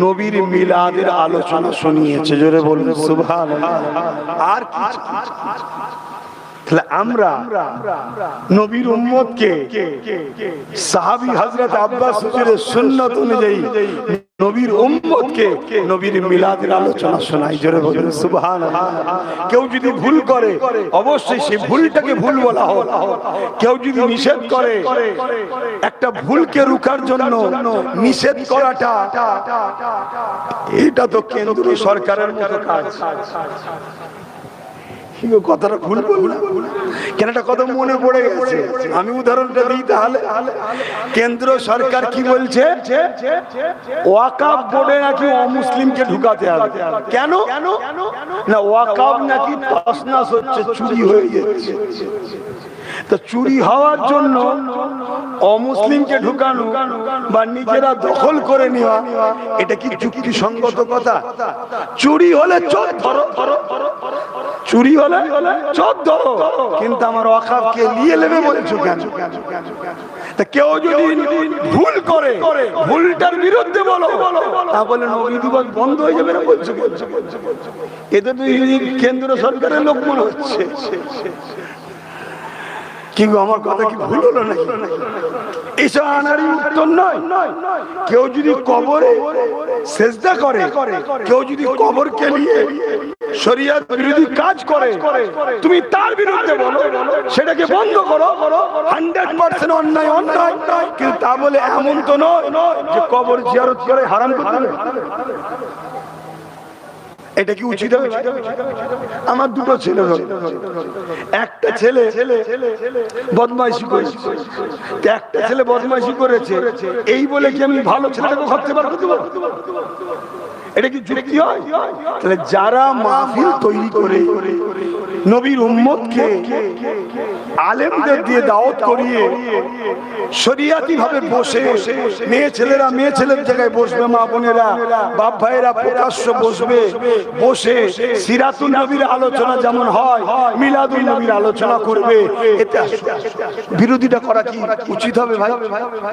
নবীর মিলাদের আলোচনা শুনিয়েছে। জোরে বলুন সুবহানাল্লাহ। আর কিছু তাহলে আমরা নবীর উম্মতকে সাহাবী হযরত আব্বাস হুজুরের সুন্নাত অনুযায়ী নবীর উম্মতকে নবীর মিলাদের আলোচনা শোনাই। জোরে বলুন সুবহানাল্লাহ। কেউ যদি ভুল করে অবশ্যই সেই ভুলটাকে ভুল বলা হোক, কেউ যদি নিষেধ করে একটা ভুলকে রুখার জন্য নিষেধ করাটা এটা তো কেন্দ্রীয় সরকারের মতো কাজ। কথাটা ভুল বললাম কেন, একটা কথা মনে পড়ে গেছে, আমি উদাহরণটা দিই। তাহলে কেন্দ্র সরকার কি বলছে, ওয়াকাফ বোর্ডে নাকি অমুসলিমকে ঢুকাতে হবে। কেন না, ওয়াকাফ নাকি তসনাস হচ্ছে, চুরি হয়ে যাচ্ছে। তো চুরি হওয়ার জন্য অমুসলিমকে ঢুকানো বা নিজেরা দখল করে নেওয়া, এটা কি যুক্তিসঙ্গত কথা? চুরি হলে চোর ধরো, চুরি হলে চোর ধরো, কিন্তু আমার ওয়াকাফকে নিয়ে নেবে বলছো কেন? তা কেউ যদি ভুল করে ভুলটার বিরুদ্ধে বলো, তাহলে নবী দিবস বন্ধ হয়ে যাবে না বলছো? এতে তো কেন্দ্র সরকারের লোক মনে হচ্ছে। কিন্তু আমার কথা কি ভুল হলো নাকি? এসব আনারই উত্তর নয়। কেউ যদি কবরে সেজদা করে, কেউ যদি কবরকে নিয়ে শরিয়ত বিরোধী কাজ করে, তুমি তার বিরুদ্ধে বলো, সেটাকে বন্ধ করো। 100% অন্যায় অন্যায়, কিন্তু তা বলে এমন তো নয় যে কবর জিয়ারত করে হারাম করতে হবে। এটা কি উচিত হবে? আমার দুটো ছেলে, একটা ছেলে বদমাইশি করেছে, একটা ছেলে বদমাইশি করেছে, এই বলে কি আমি ভালো ছেলেটাকে ভাবতে পারবো? এটা কি যুক্তি হয়? তাহলে যারা মাহফিল তৈরি করে নবীর উম্মতকে আলেমদের দিয়ে দাওয়াত করিয়ে শরিয়াতি ভাবে বসে, মেয়ে ছেলেরা মেয়ে ছেলের জায়গায় বসবে, মা বোনেরা বাপ ভাইয়েরা প্রকাশ্য বসবে, বসে সিরাতুন নবীর আলোচনা যেমন হয় মিলাদুন নবীর আলোচনা করবে, এতে বিরোধিতা করা কি উচিত হবে? ভাই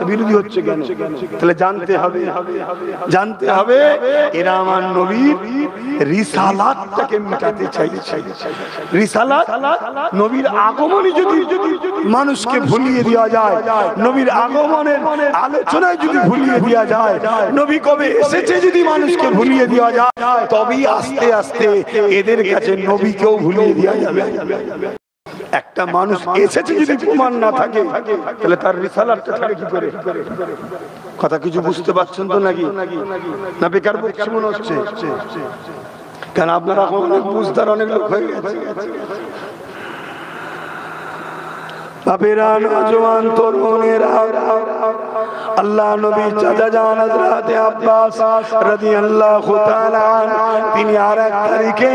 বিরোধী হচ্ছে কেন? তাহলে জানতে হবে এরা আমার নবীর রিসালাতটাকে মিটাতে চাইছে। রিসালাত নবীর আগমনী যদি মানুষকে ভুলিয়ে দেওয়া যায়, নবীর আগমনের আলোচনায় যদি ভুলিয়ে দেওয়া যায়, নবী কবে এসেছে যদি মানুষকে ভুলিয়ে দেওয়া যায়, তবেই আস্তে আস্তে এদের কাছে নবীকেও ভুলিয়ে দেওয়া যাবে। একটা মানুষ এসেছে যদি প্রমাণ না থাকে, তাহলে তার রিসালাতটা থাকে কি করে? কথা কিছু বুঝতে পারছেন তো নাকি? না বেকার বকছি মনে হচ্ছে? কেন আপনারা অনেক বুঝদার, অনেক লোক হয়ে গেছে। বাপেরা, নওজোয়ান তরুণেরা, আল্লাহ নবী চাচা জান হযরত আব্বাস রাদিয়াল্লাহু তাআলা তিনি আরেক তারিখে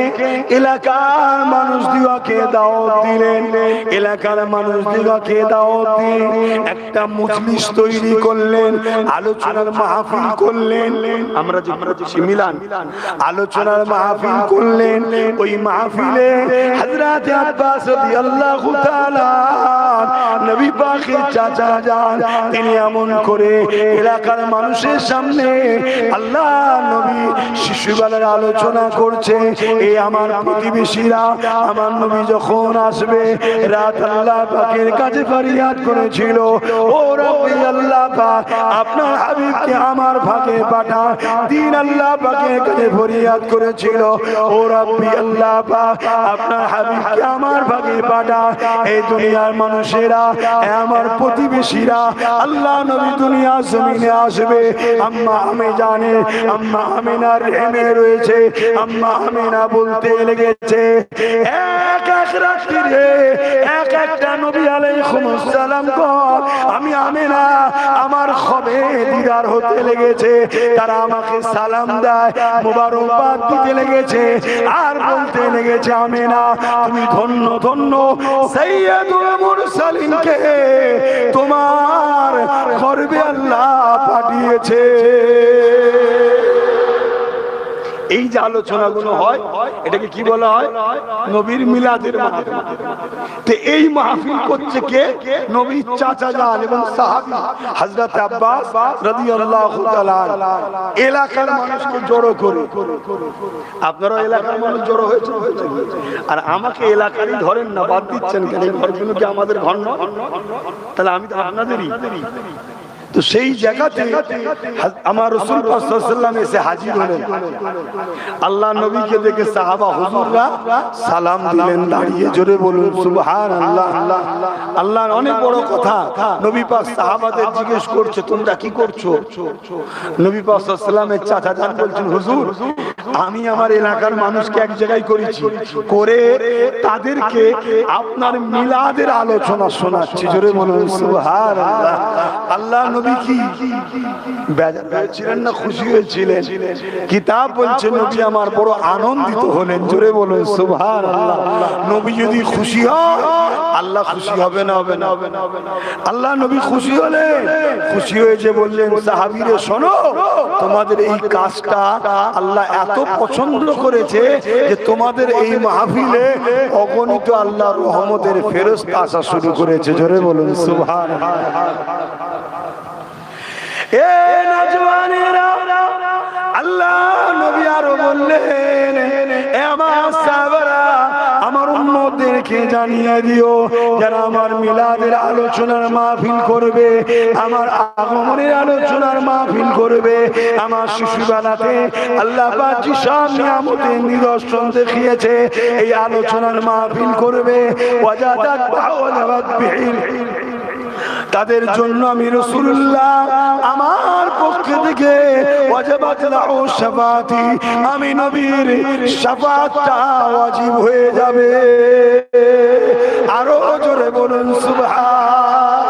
এলাকার মানুষদিগকে দাওয়াত দিলেন। এলাকার মানুষদিগকে দাওয়াত দিয়ে একটা মজলিস তৈরি করলেন, আলোচনার মাহফিল করলেন। আমরা যে মিলান আলোচনার মাহফিল করলেন, ওই মাহফিলে হযরত আব্বাস রাদিয়াল্লাহু তাআলা নবী পাকের চাচা জান তিনি এমন করে এলাকার মানুষের সামনে আল্লাহ নবী শিশুবেলার আলোচনা করছে। এই আমার প্রতিবেশীরা আমার নবী যখন আসবে, রাত আল্লাহ পাকের কাছে ফরিয়াদ করেছিল, ও রব্বি আল্লাহ পাক আপনার হাবিবকে আমার ভাগে পাঠান। দিন আল্লাহ পাকের কাছে ফরিয়াদ করেছিল, ও রব্বি আল্লাহ পাক আপনার হাবিবকে আমার ভাগে পাঠান। এই দুনিয়ার মানুষেরা, আমার প্রতিবেশীরা, আল্লাহ নবী দুনিয়া জমিনে আসবে। আম্মা আমি জানে, আম্মা আমিনার রেহেমে রয়েছে। আম্মা আমিনা বলতে লেগেছে, এক এক রাত্রিরে এক একটা নবী আলাইহিস সালাম গো, আমি আমিনা আমার খবে দিদার হতে লেগেছে। তারা আমাকে সালাম দেয়, মোবারকবাদ দিতে লেগেছে, আর বলতে লেগেছে, আমিনা তুমি ধন্য ধন্য, সাইয়্যিদুল মুরসালিনকে তোমার গর্বে আল্লাহ পাঠিয়েছে। এই যে আলোচনাগুলো হয় এটাকে কি বলা হয়? নবীর মিলাদের মাহফিল। তো এই মাহফিল করছে কে? নবীর চাচা জান এবং সাহাবী হযরত আব্বাস রাদিয়াল্লাহু তাআলা এলাকার মানুষকে জড়ো করে। আপনারা এলাকার মানুষ জড়ো হয়েছে, আর আমাকে এলাকারই ধরেন না, বাদ দিচ্ছেন কেন? ঘরগুলো কি আমাদের ঘর না? তাহলে আমি তো আপনাদেরই। তো সেই জায়গাতে আমার রাসূল পাক সাল্লাল্লাহু আলাইহি ওয়াসাল্লাম এসে হাজির হলেন। আল্লাহ নবীকে দেখে সাহাবা হুজুররা সালাম দিলেন দাঁড়িয়ে। জোরে বলুন সুবহানাল্লাহ। আল্লাহর অনেক বড় কথা। নবী পাক সাহাবাদের জিজ্ঞেস করছে তোমরা কি করছো? নবী পাক সাল্লাল্লাহু আলাইহি ওয়াসাল্লামের চাচা জান বলছেন হুজুর আমি আমার এলাকার মানুষকে এক জায়গায় করেছি, করে তাদেরকে আপনার মিলাদের আলোচনা শোনাচ্ছি। জোরে বলুন সুবহানাল্লাহ। আল্লাহ নবী কি বেজার হয়েছিলেন না খুশি হয়েছিলেন? কিতাব বলছে নবী আমার বড় আনন্দিত হলেন। জোরে বলুন সুবহানাল্লাহ। নবী যদি খুশি হয় আল্লাহ খুশি হবে না? হবে না? আল্লাহ নবী খুশি হলেন। খুশি হয়ে যে বললেন সাহাবীরে শোনো, তোমাদের এই কাজটা আল্লাহ এত পছন্দ করেছে যে তোমাদের এই মাহফিলে অগণিত আল্লাহর রহমতের ফেরেশতা আসা শুরু করেছে। জোরে বলুন সুবহানাল্লাহ। এ নওজওয়ানেরা, আল্লাহ নবী আরো বললেন এ আমার সাহাবারা, আমার উম্মতদেরকে জানিয়ে দিও যারা আমার মিলাদের আলোচনার মাহফিল করবে, আমার আগমনের আলোচনার মাহফিল করবে, আমার শিশুবেলাতে আল্লাহ পাক যে সব নিয়ামতের নিদর্শন দেখিয়েছে এই আলোচনার মাহফিল করবে, ওয়াজাদাক বাওয়ালাবাদ বিহিল, তাদের জন্য আমি রাসূলুল্লাহ আমার পক্ষ থেকে ওয়াজিবাত লাহু শাফাআতি, আমি নবীর শাফাআতটা ওয়াজিব হয়ে যাবে। আরো জোরে বলুন সুবহান।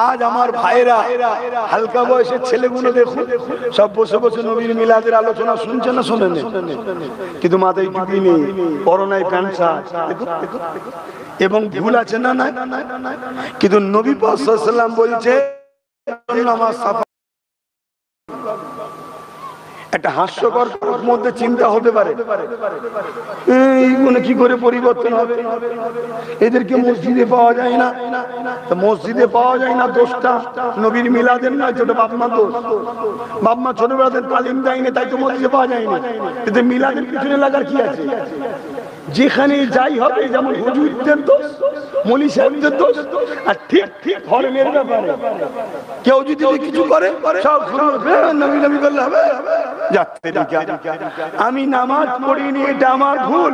আজ আমার ভাইরা হালকা বয়সের ছেলেগুলো দেখুন সব বসে বসে নবীর মিলাদের আলোচনা শুনছে না শোনেন? কিন্তু মাথায় টুপি নেই, পরনায় প্যান্ট শার্ট, এবং ভুল আছে না? না। কিন্তু নবী পাক সাল্লাল্লাহু আলাইহি ওয়াসাল্লাম বলছে নামাজ সাফা। একটা হাস্যকর মধ্যে চিন্তা হতে পারে এই মনে কি করে পরিবর্তন হবে, এদেরকে মসজিদে পাওয়া যায় না। মসজিদে পাওয়া যায় না দোষটা নবীর মিলাদের নয়, ছোট বাপমা দোষ। বাপমা ছোটবেলাতে তালিম দেয়নি তাই তো মসজিদে পাওয়া যায়নি। এতে মিলাদের পিছনে লাগার কি আছে? যেখানে যাই হবে, যেমন হুজুরদের দোষ, মৌলী সাহেবদের দোষ, আর ঠিক ঠিক ধর্মের ব্যাপারে কেউ যদি কিছু করে সব নবী নবী করলে হবে। আমি নামাজ পড়িনি এটা আমার ভুল,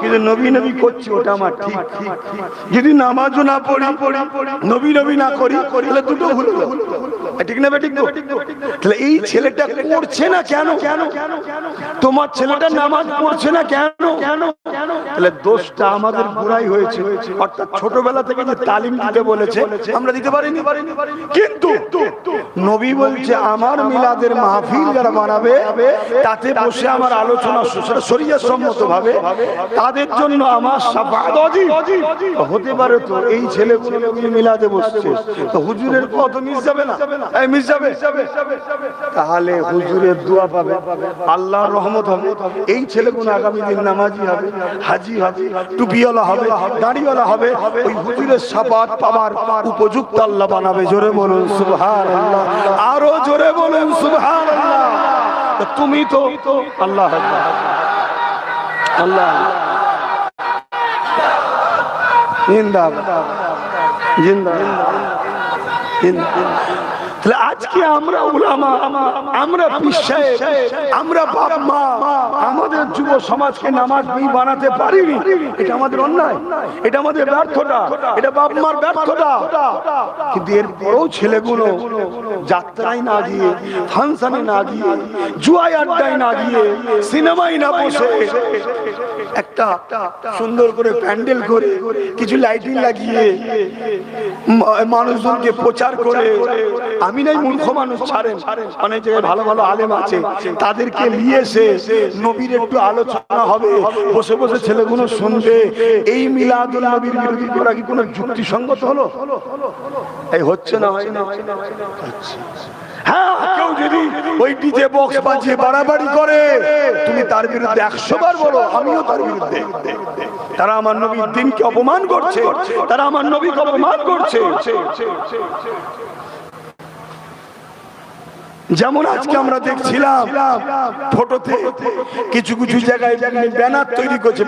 কিন্তু নবী নবী করছি ওটা আমার ঠিক। যদি নামাজও না পড়ি, নবী নবী না করি, তাহলে দুটো ভুল, ঠিক না? ঠিক। তাহলে এই ছেলেটা করছে না কেন? তোমার ছেলেটা নামাজ পড়ছে না কেন? তাহলে দোষটা আমাদের গোড়াই হয়েছে। অর্থাৎ ছোটবেলা থেকে যে তালিম দিতে বলেছে আমরা দিতে পারিনি। কিন্তু নবী বলছে আমার মিলাদের মাহফিল যারা বানাবে তাতে বসে আমার আলোচনা শরীয়ত সম্মত ভাবে, তাদের জন্য আমার শাফাআত ওয়াজিব হতে পারে। তো এই ছেলেগুলো নবীর মিলাদে বসছে, তো হুজুরের কত মিস যাবে না? এই মিস যাবে, তাহলে হুজুরের দোয়া পাবে, আল্লাহর রহমত হবে। এই ছেলেগুলো আগামী দিন নামাজি হবে, হাজি হবে, টুপিওয়ালা হবে, দাড়িওয়ালা হবে। ওই হুজুরের শাফাআত পাওয়ার উপযুক্ত আল্লাহ বানাবে। জোরে বলুন সুবহানাল্লাহ। আরো জোরে বলুন সুবহানাল্লাহ। তুমি তো আল্লাহ আল্লাহ জিন্দাবাদ জিন্দাবাদ জিন্দাবাদ। তাহলে আজকে আমরা উলামা, আমরা পীর সাহেব, আমরা বাপ মা আমাদের যুব সমাজকে নামাজি বানাতে পারিনি। এটা আমাদের অন্যায়, এটা আমাদের ব্যর্থতা, এটা বাপ মার ব্যর্থতা। কিন্তু এরপরেও ছেলেগুলো যাত্রায় না গিয়ে, ফাংশনে না গিয়ে, জুয়াই আড্ডায় না গিয়ে, সিনেমায় না বসে একটা সুন্দর করে প্যান্ডেল করে কিছু লাইটিং লাগিয়ে মানুষজনকে প্রচার করে, আমি নাই মূর্খ মানুষ ছাড়েন, অনেক জায়গায় ভালো ভালো আলেম আছে, তাদেরকে নিয়ে এসে নবীর একটু আলোচনা হবে, বসে বসে ছেলেগুলো শুনবে। এই মিলাদুল নবীর বিরোধী করা কি কোনো যুক্তিসঙ্গত হলো? এই হচ্ছে না, হয় না? হ্যাঁ, কেউ যদি ওই ডিজে বক্স বাজিয়ে বাড়াবাড়ি করে, তুমি তার বিরুদ্ধে 100 বার বলো, আমিও তার বিরুদ্ধে। তারা আমার নবীর দিনকে অপমান করছে, তারা আমার নবীকে অপমান করছে। যেমন আজকে আমরা দেখছিলাম ফটোতে কিছু কিছু জায়গায় ব্যানার তৈরি করছে,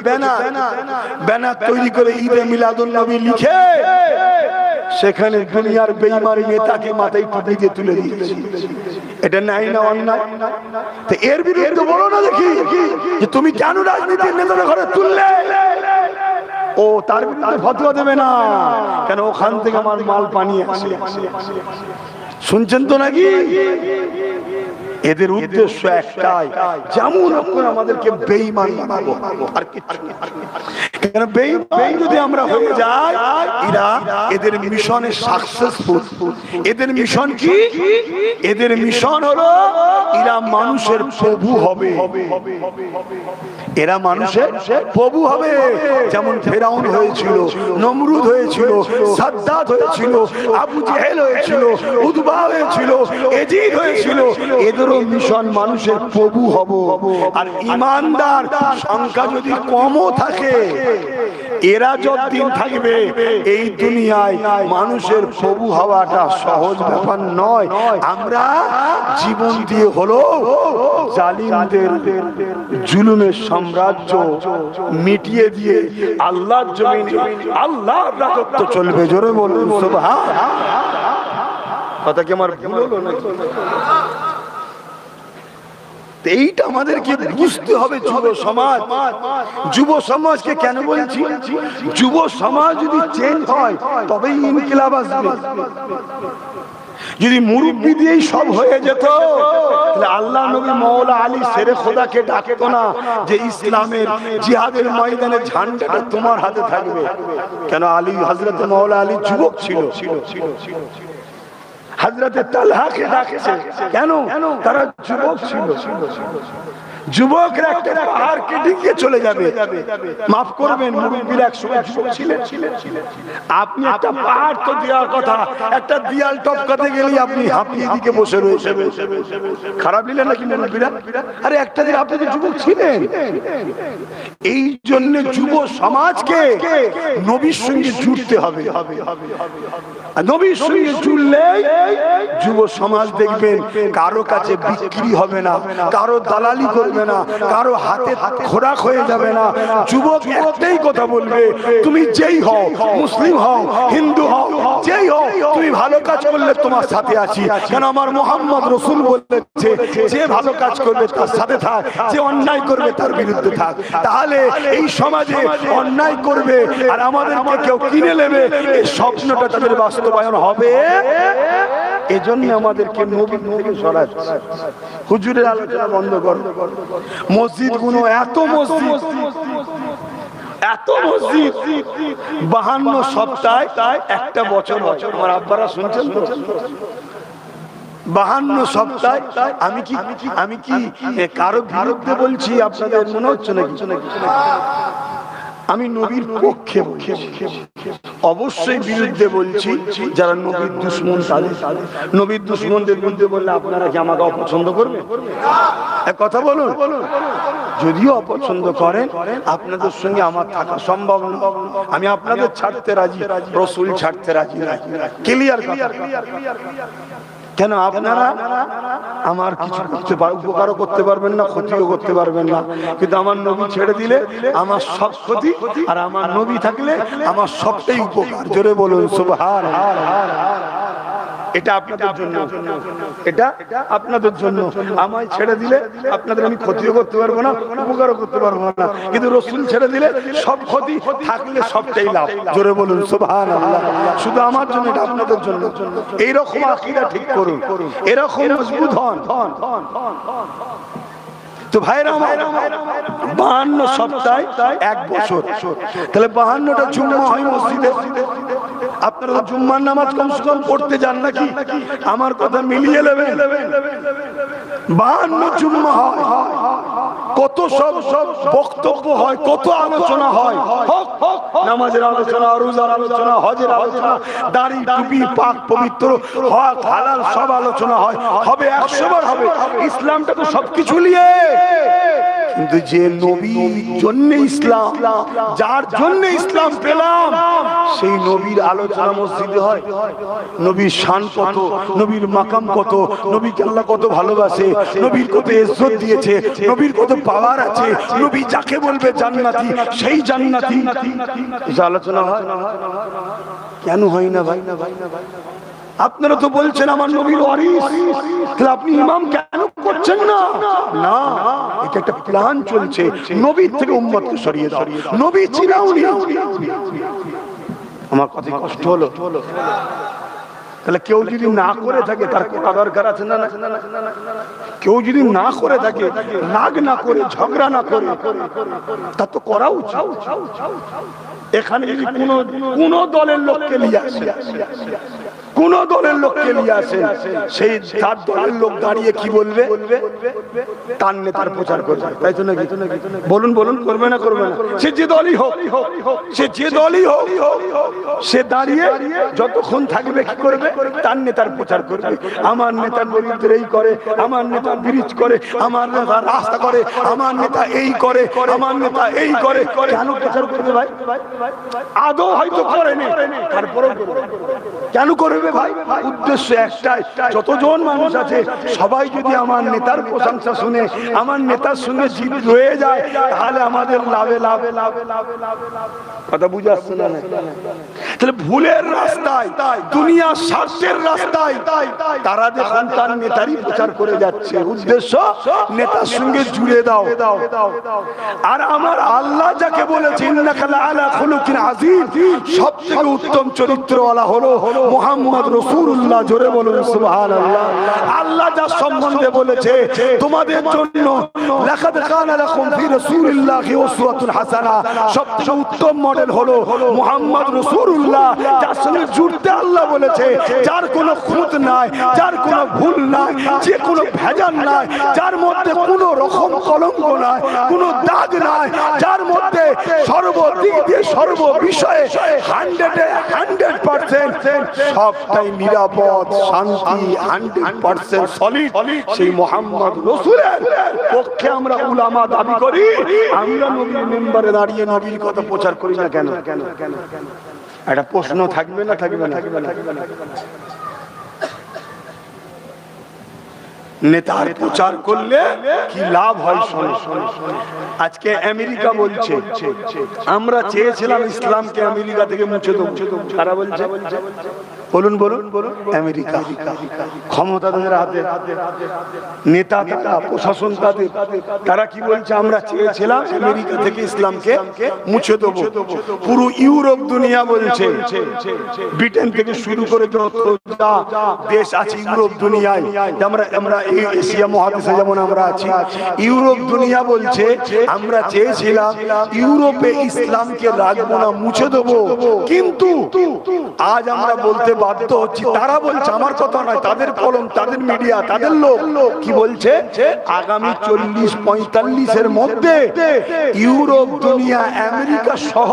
ব্যানার তৈরি করে ঈদে মিলাদুন নবী লিখে সেখানে দুনিয়ার বেঈমান নেতাকে মাথায় টুপি দিয়ে তুলে দিয়েছে। এটা নাই না অন্যায়? তো এর বিরুদ্ধে বলো না দেখি যে তুমি কেন রাজনীতির নেতাদের ঘরে তুললে? ও তার বিরুদ্ধে ফতোয়া দেবে না কেন? ওখান থেকে আমার মাল পানি আসে। শুনছেন তো নাকি? এদের উদ্দেশ্য একটাই, যেমন আমাদেরকে বেঈমান বানাবো, আর কিছু না। কেন বেঈমান যদি আমরা হয়ে যাই, এরা এদের মিশনে সাকসেসফুল। এদের মিশন কি? এদের মিশন হলো এরা মানুষের প্রভু হবে। এরা মানুষের প্রভু হবে। যেমন ফেরাউন হয়েছিল, নমরুদ হয়েছিল, সাদ্দাত হয়েছিল, আবু জেহেল হয়েছিল, উতবা হয়েছিল, এজিদ হয়েছিল। এদেরও মিশন মানুষের প্রভু হব। আর ইমানদার সংখ্যা যদি কমও থাকে, এরা যতদিন থাকবে এই দুনিয়ায় মানুষের প্রভু হওয়াটা সহজ ব্যাপার নয়। আমরা জীবন দিয়ে হলো জালিমদের জুলুমের সাম্রাজ্য মিটিয়ে দিয়ে আল্লাহর জমিনে আল্লাহর রাজত্ব চলবে। জোরে বলুন সুবহানাল্লাহ। কথা কি আমার ভুল হলো নাকি? এইটা আমাদেরকে বুঝতে হবে। যুব সমাজকে কেন বলছি? যুব সমাজ যদি চেঞ্জ হয় তবেই ইনকিলাব আসবে। যদি মুরব্বি দিয়েই সব হয়ে যেত, তাহলে আল্লাহ নবী মাওলা আলী শেরে খোদাকে ডাকতো না যে ইসলামের জিহাদের ময়দানে ঝান্ডাটা তোমার হাতে থাকবে। কেন? আলী, হযরত মাওলা আলী যুবক ছিল। হযরতে তালহাকে ডাকছে কেন? তারা যুবক ছিল। যুবকরা একটা পাহাড়কে ডিঙিয়ে চলে যাবে। মাফ করবেন, মুরব্বিরা একসময় যুবক ছিলেন। আপনি একটা পাহাড় তো দেওয়ার কথা, একটা দেয়াল টপকাতে গেলে আপনি হাঁপিয়ে দিকে বসে রয়েছে। খারাপ নিলেন নাকি মুরব্বিরা? আরে একটা দিন আপনি তো যুবক ছিলেন। এই জন্য যুব সমাজকে নবীর সঙ্গে জুড়তে হবে। নবীর সঙ্গে জুড়লে যুব সমাজ দেখবেন কারো কাছে বিক্রি হবে না, কারো দালালি করবে না, কারো হাতে খোরাক হয়ে যাবে না। যুবক একটাই কথা বলবে, তুমি যেই হও, মুসলিম হও, হিন্দু হও, যেই হও, তুমি ভালো কাজ করলে তোমার সাথে আছি। কেন? আমার মুহাম্মদ রাসূল বলেছে, যে ভালো কাজ করবে তার সাথে থাক, যে অন্যায় করবে তার বিরুদ্ধে থাক। তাহলে এই সমাজে অন্যায় করবে আর আমাদেরকে কেউ কিনে নেবে, এই স্বপ্নটা তাদের বাস্তবায়ন হবে। এজন্য আমাদেরকে নবী থেকে সরাচ্ছে। হুজুরের আলোচনা বন্ধ করো। মসজিদ গুলো এত মসজিদ 52 সপ্তাহে একটা বছর। আমার আব্বারা শুনছেন তো? 52 সপ্তাহে আমি কি কারো বিরুদ্ধে বলছি? আপনাদের মনে হচ্ছে নাকি? আমি নবীর পক্ষে অবশ্যই বিরুদ্ধে বলছি যারা নবীর দুশমন। নবীর দুশমনদের বিরুদ্ধে বললে আপনারা কি আমাকে অপছন্দ করবেন? কথা বলুন। যদিও অপছন্দ করেন, আপনাদের সঙ্গে আমার থাকা সম্ভব না। আমি আপনাদের ছাড়তে রাজি, রাসূল ছাড়তে রাজি না। ক্লিয়ার কথা? কেন? আপনারা আমার কিছু উপকারও করতে পারবেন না, ক্ষতিও করতে পারবেন না, কিন্তু আমার নবী ছেড়ে দিলে আমার সব ক্ষতি, আর আমার নবী থাকলে আমার সবটাই উপকার। জোরে বলুন সুবহানাল্লাহ। এটা আপনাদের জন্য, এটা আপনাদের জন্য। আমায় ছেড়ে দিলে আপনাদের আমি ক্ষতিও করতে পারবো না, উপকারও করতে পারবো না, কিন্তু রাসূল ছেড়ে দিলে সব ক্ষতি, থাকলে সবটাই লাভ। জোরে বলুন সুবহানাল্লাহ। শুধু আমার জন্য, এটা আপনাদের জন্য। এইরকম আকীদা ঠিক করুন, এরকম মজবুত হন। তো ভাইরা আমার, 52 সপ্তাহে এক বছর, তাহলে 52টা জুম্মা হয় মসজিদে। আপনারা তো জুম্মার নামাজ কমসে কম পড়তে যান নাকি? আমার কথা মিলিয়ে নেবেন। 52 জুম্মা হয়। কত সব বক্তব্য হয়, কত আলোচনা হয়, নামাজের আলোচনা, রোজার আলোচনা, হজের আলোচনা, দাড়ি টুপি পাক পবিত্র হক হালাল সব আলোচনা হয়, হবে 100 বার হবে। ইসলামটা তো সবকিছু নিয়ে, কিন্তু যে নবীর জন্য ইসলাম, যার জন্য ইসলাম পেলাম, সেই নবীর আলোচনা মসজিদে হয়। নবীর শান কত, নবীর মাকাম কত, নবীকে আল্লাহ কত ভালোবাসে, নবীর কত ইজ্জত দিয়েছে, নবীর কত পাওয়ার আছে, নবী যাকে বলবে জান্নাতি সেই জান্নাতি, আলোচনা হয়। কেন হয় না ভাই? আপনারা তো বলছেন আমার নবীর ওয়ারিস, তাহলে আপনি ইমাম কেন করছেন না? না, এটা একটা প্ল্যান চলছে, নবীর থেকে উম্মতকে সরিয়ে দাও। নবী চিনাওনি, আমার কথা কষ্ট হলো। তাহলে কেউ যদি না করে থাকে তার কোটা দরকার আছে না? কেউ যদি না করে থাকে, রাগ না করে, ঝগড়া না করে, তা তো করা উচিত। এখানে যদি কোন দলের লোককে নিয়ে আসে, কোন দলের লোককে নিয়ে আসে, সেই তার দলের লোক দাঁড়িয়ে কি বলবে? তার নেতার প্রচার করবে, তাই তো নাকি? বলুন বলুন, করবে না করবে না? সে যে দলই হোক, সে যে দলই হোক, সে দাঁড়িয়ে যতক্ষণ থাকবে কি করবে? তার নেতার প্রচার করবে। আমার নেতা গরিবদের এই করে, আমার নেতা ব্রিজ করে, আমার নেতা রাস্তা করে, আমার নেতা এই করে, আমার নেতা এই করে। কেন প্রচার করবে ভাই? আদৌ হয়তো করেনি, তারপরে কেন করবে ভাই? উদ্দেশ্য একটাই, যতজন মানুষ আছে সবাই যদি আমার নেতার প্রশংসা শুনে, আমার নেতার সঙ্গে জিত রয়ে যায়, তাহলে আমাদের লাভে লাভে লাভে লাভে লাভে। কথা বুঝে আসছে না? তাহলে ভুলের রাস্তায়, দুনিয়ার স্বার্থের রাস্তায় তারা যখন তার নেতারই প্রচার করে যাচ্ছে, উদ্দেশ্য নেতার সঙ্গে জুড়ে দাও। আর আমার আল্লাহ যাকে বলেছে ইন্নাকা লাআলা খুলুকিন আযীম, সবথেকে উত্তম চরিত্রওয়ালা হলো মুহাম্মদ রাসূলুল্লাহ। জোরে বলুন সুবহানাল্লাহ। আল্লাহ যার সম্বন্ধে বলেছে তোমাদের জন্য লাকাদ কানা লাকুম ফি রাসূলিল্লাহি উসওয়াতুন হাসানা, সবথেকে উত্তম মডেল হলো মুহাম্মদ রাসূলুল্লাহ, যার সঙ্গে জুড়তে আল্লাহ বলেছে, যার কোনো খুঁত নাই, যার কোনো ভুল নাই, যে কোনো ভেজাল নাই, যার মধ্যে কোনো রকম কলঙ্ক নাই, কোনো দাগ নাই, যার মধ্যে সর্বদিক দিয়ে সর্ব বিষয়ে 100% সবটাই নিরাপদ, শান্তি 100% সলিড, সেই মুহাম্মদ রাসূলের পক্ষে আমরা উলামা দাবি করি। আমরা নবীর মেম্বারে দাঁড়িয়ে নবীর কথা প্রচার করি না কেন? একটা প্রশ্ন থাকবে না? থাকবে না? নেতার প্রচার করলে কি লাভ হয়? আজকে আমেরিকা বলছে আমরা চেয়েছিলাম ইসলামকে আমেরিকা থেকে মুছে দেবো, তারা বলছে বলুন বলুন বলুন, আমেরিকা ক্ষমতা তাদের হাতে, নেতা তারা, প্রশাসন তাদের, তারা কি বলছে? আমরা চেয়েছিলাম আমেরিকা থেকে ইসলামকে মুছে দেবো। পুরো ইউরোপ দুনিয়া বলছে, ব্রিটেন থেকে শুরু করে যত দেশ আছে ইউরোপ দুনিয়ায়, আমরা এই এশিয়া মহাদেশে যেমন আমরা আছি, ইউরোপ দুনিয়া বলছে আমরা চেয়েছিলাম ইউরোপে ইসলামকে রাখবো না, মুছে দেবো। কিন্তু আজ আমরা বলতে বাধ্য হচ্ছি, তারা বলছে, আমার কথা নয়, তাদের কলম, তাদের মিডিয়া, তাদের লোক কি বলছে? আগামী 40-45 মধ্যে ইউরোপ দুনিয়া আমেরিকা সহ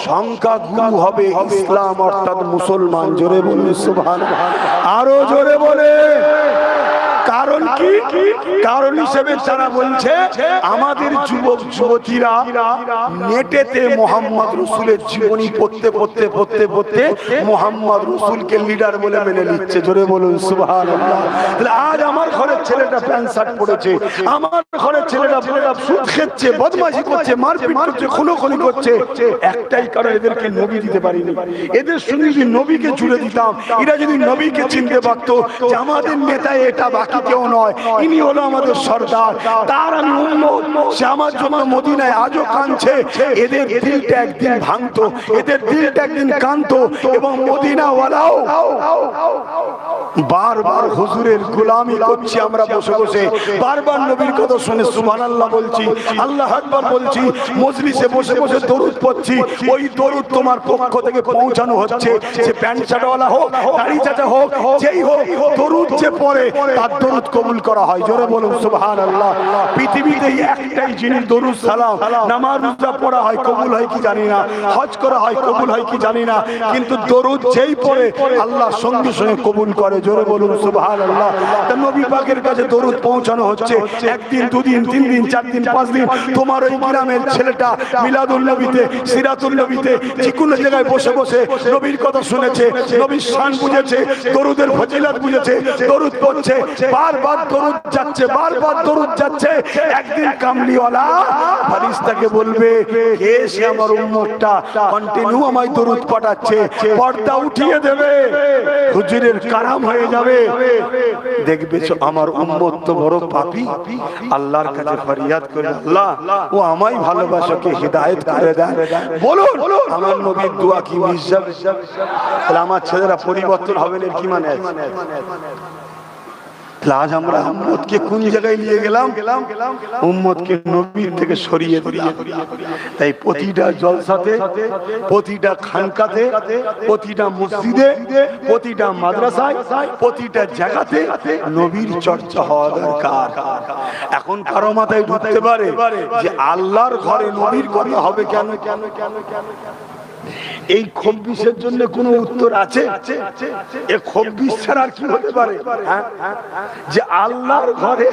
সংখ্যাগুরু হবে ইসলাম অর্থাৎ মুসলমান। জোরে বলুন সুবহানাল্লাহ, আরো জোরে বলে। কারণ কি? কারণ হিসেবে তারা বলছে আমাদের যুবক যুবতীরা নেটেতে মোহাম্মদ রসুলের জীবনী পড়তে পড়তে পড়তে পড়তে মোহাম্মদ রসুলকে লিডার বলে মেনে নিচ্ছে। জোরে বলুন সুবহানাল্লাহ। আজ আমার ঘরের ছেলেটা প্যান্ট শার্ট পরেছে, আমার ঘরের ছেলেটা সুদ খেচ্ছে, বদমাশি করছে, মারপিট করছে, খুনোখুনি করছে, একটাই কারণ এদেরকে নবী দিতে পারিনি। এদের সঙ্গে যদি নবীকে জুড়ে দিতাম, এরা যদি নবীকে চিনতে পারতো যে আমাদের নেতা এটা বাকি কেউ নয়, ইনি হলো আমাদের সরদার, তার আমি উম্মত, সে আমার জন্য মদিনায় আজও কাঁদছে, এদের দিলটা একদিন ভাঙতো, এদের দিলটা একদিন কাঁদতো। এবং মদিনাওয়ালাও বারবার হুজুরের গোলামি করছি আমরা বসে বসে, বারবার নবীর কথা শুনে সুবহানাল্লাহ বলছি, আল্লাহু আকবার বলছি, মজলিসে বসে বসে দরুদ পড়ছি। ওই দরুদ তোমার পক্ষ থেকে পৌঁছানো হচ্ছে, সে প্যান্ট শার্টওয়ালা হোক, দাড়ি চাচা হোক, যেই হোক, দরুদ যে পড়ে তার দরুদ কবুল কবুল করা হয়। জোরে বলুন সুবহানাল্লাহ। পৃথিবীতে একটাই জিনিস দরুদ সালাম, নামাজ রোজা পড়া হয় কবুল হয় কি জানি না, হজ করা হয় কবুল হয় কি জানি না, কিন্তু দরুদ যেই পড়ে আল্লাহ সঙ্গে সঙ্গে কবুল করে। জোরে বলুন সুবহানাল্লাহ। তা নবী পাকের কাছে দরুদ পৌঁছানো হচ্ছে একদিন, দুদিন, 3 দিন, 4 দিন, 5 দিন। তোমার ওই গ্রামের ছেলেটা মিলাদুল নবীতে, সিরাতুল নবীতে, যে কোনো জায়গায় বসে বসে নবীর কথা শুনেছে, নবীর শান বুঝেছে, দরুদের ফজিলত বুঝেছে, দরুদ পড়ছে, বারবার দরুদ যাচ্ছে, বারবার দরুদ যাচ্ছে। একদিন কামলিওয়ালা ফারিস্তাকে বলবে, কে সে আমার উম্মতটা কন্টিনিউ আমায় দরুদ পাঠাচ্ছে, পর্দা উঠিয়ে দেবে, হুজুরের কারাম হয়ে যাবে। দেখবে আমার উম্মত তো বড় পাপী, আল্লাহর কাছে ফরিয়াদ করে, আল্লাহ ও আমায় ভালোবাসাকে হিদায়াত করে দেন। বলুন আমার নবীর দোয়া কি মিস যাবে? তাহলে আমার ছেলেরা পরিবর্তন হবে না, কি মানে? আজ আমরা উম্মতকে কোন জায়গায় নিয়ে গেলাম? উম্মতকে নবীর থেকে সরিয়ে দিলাম। তাই প্রতিটা জলসাতে, প্রতিটা খানকাতে, প্রতিটা মসজিদে, প্রতিটা মাদ্রাসায়, প্রতিটা জায়গাতে নবীর চর্চা হওয়া দরকার। এখন কারো মাথায় ঢুকতে পারে যে আল্লাহর ঘরে নবীর কথা হবে কেন? এই খব্বিশের জন্য কোনো উত্তর আছে? এই খব্বিশ ছাড়া আর কি হতে পারে? যে আল্লাহর ঘরে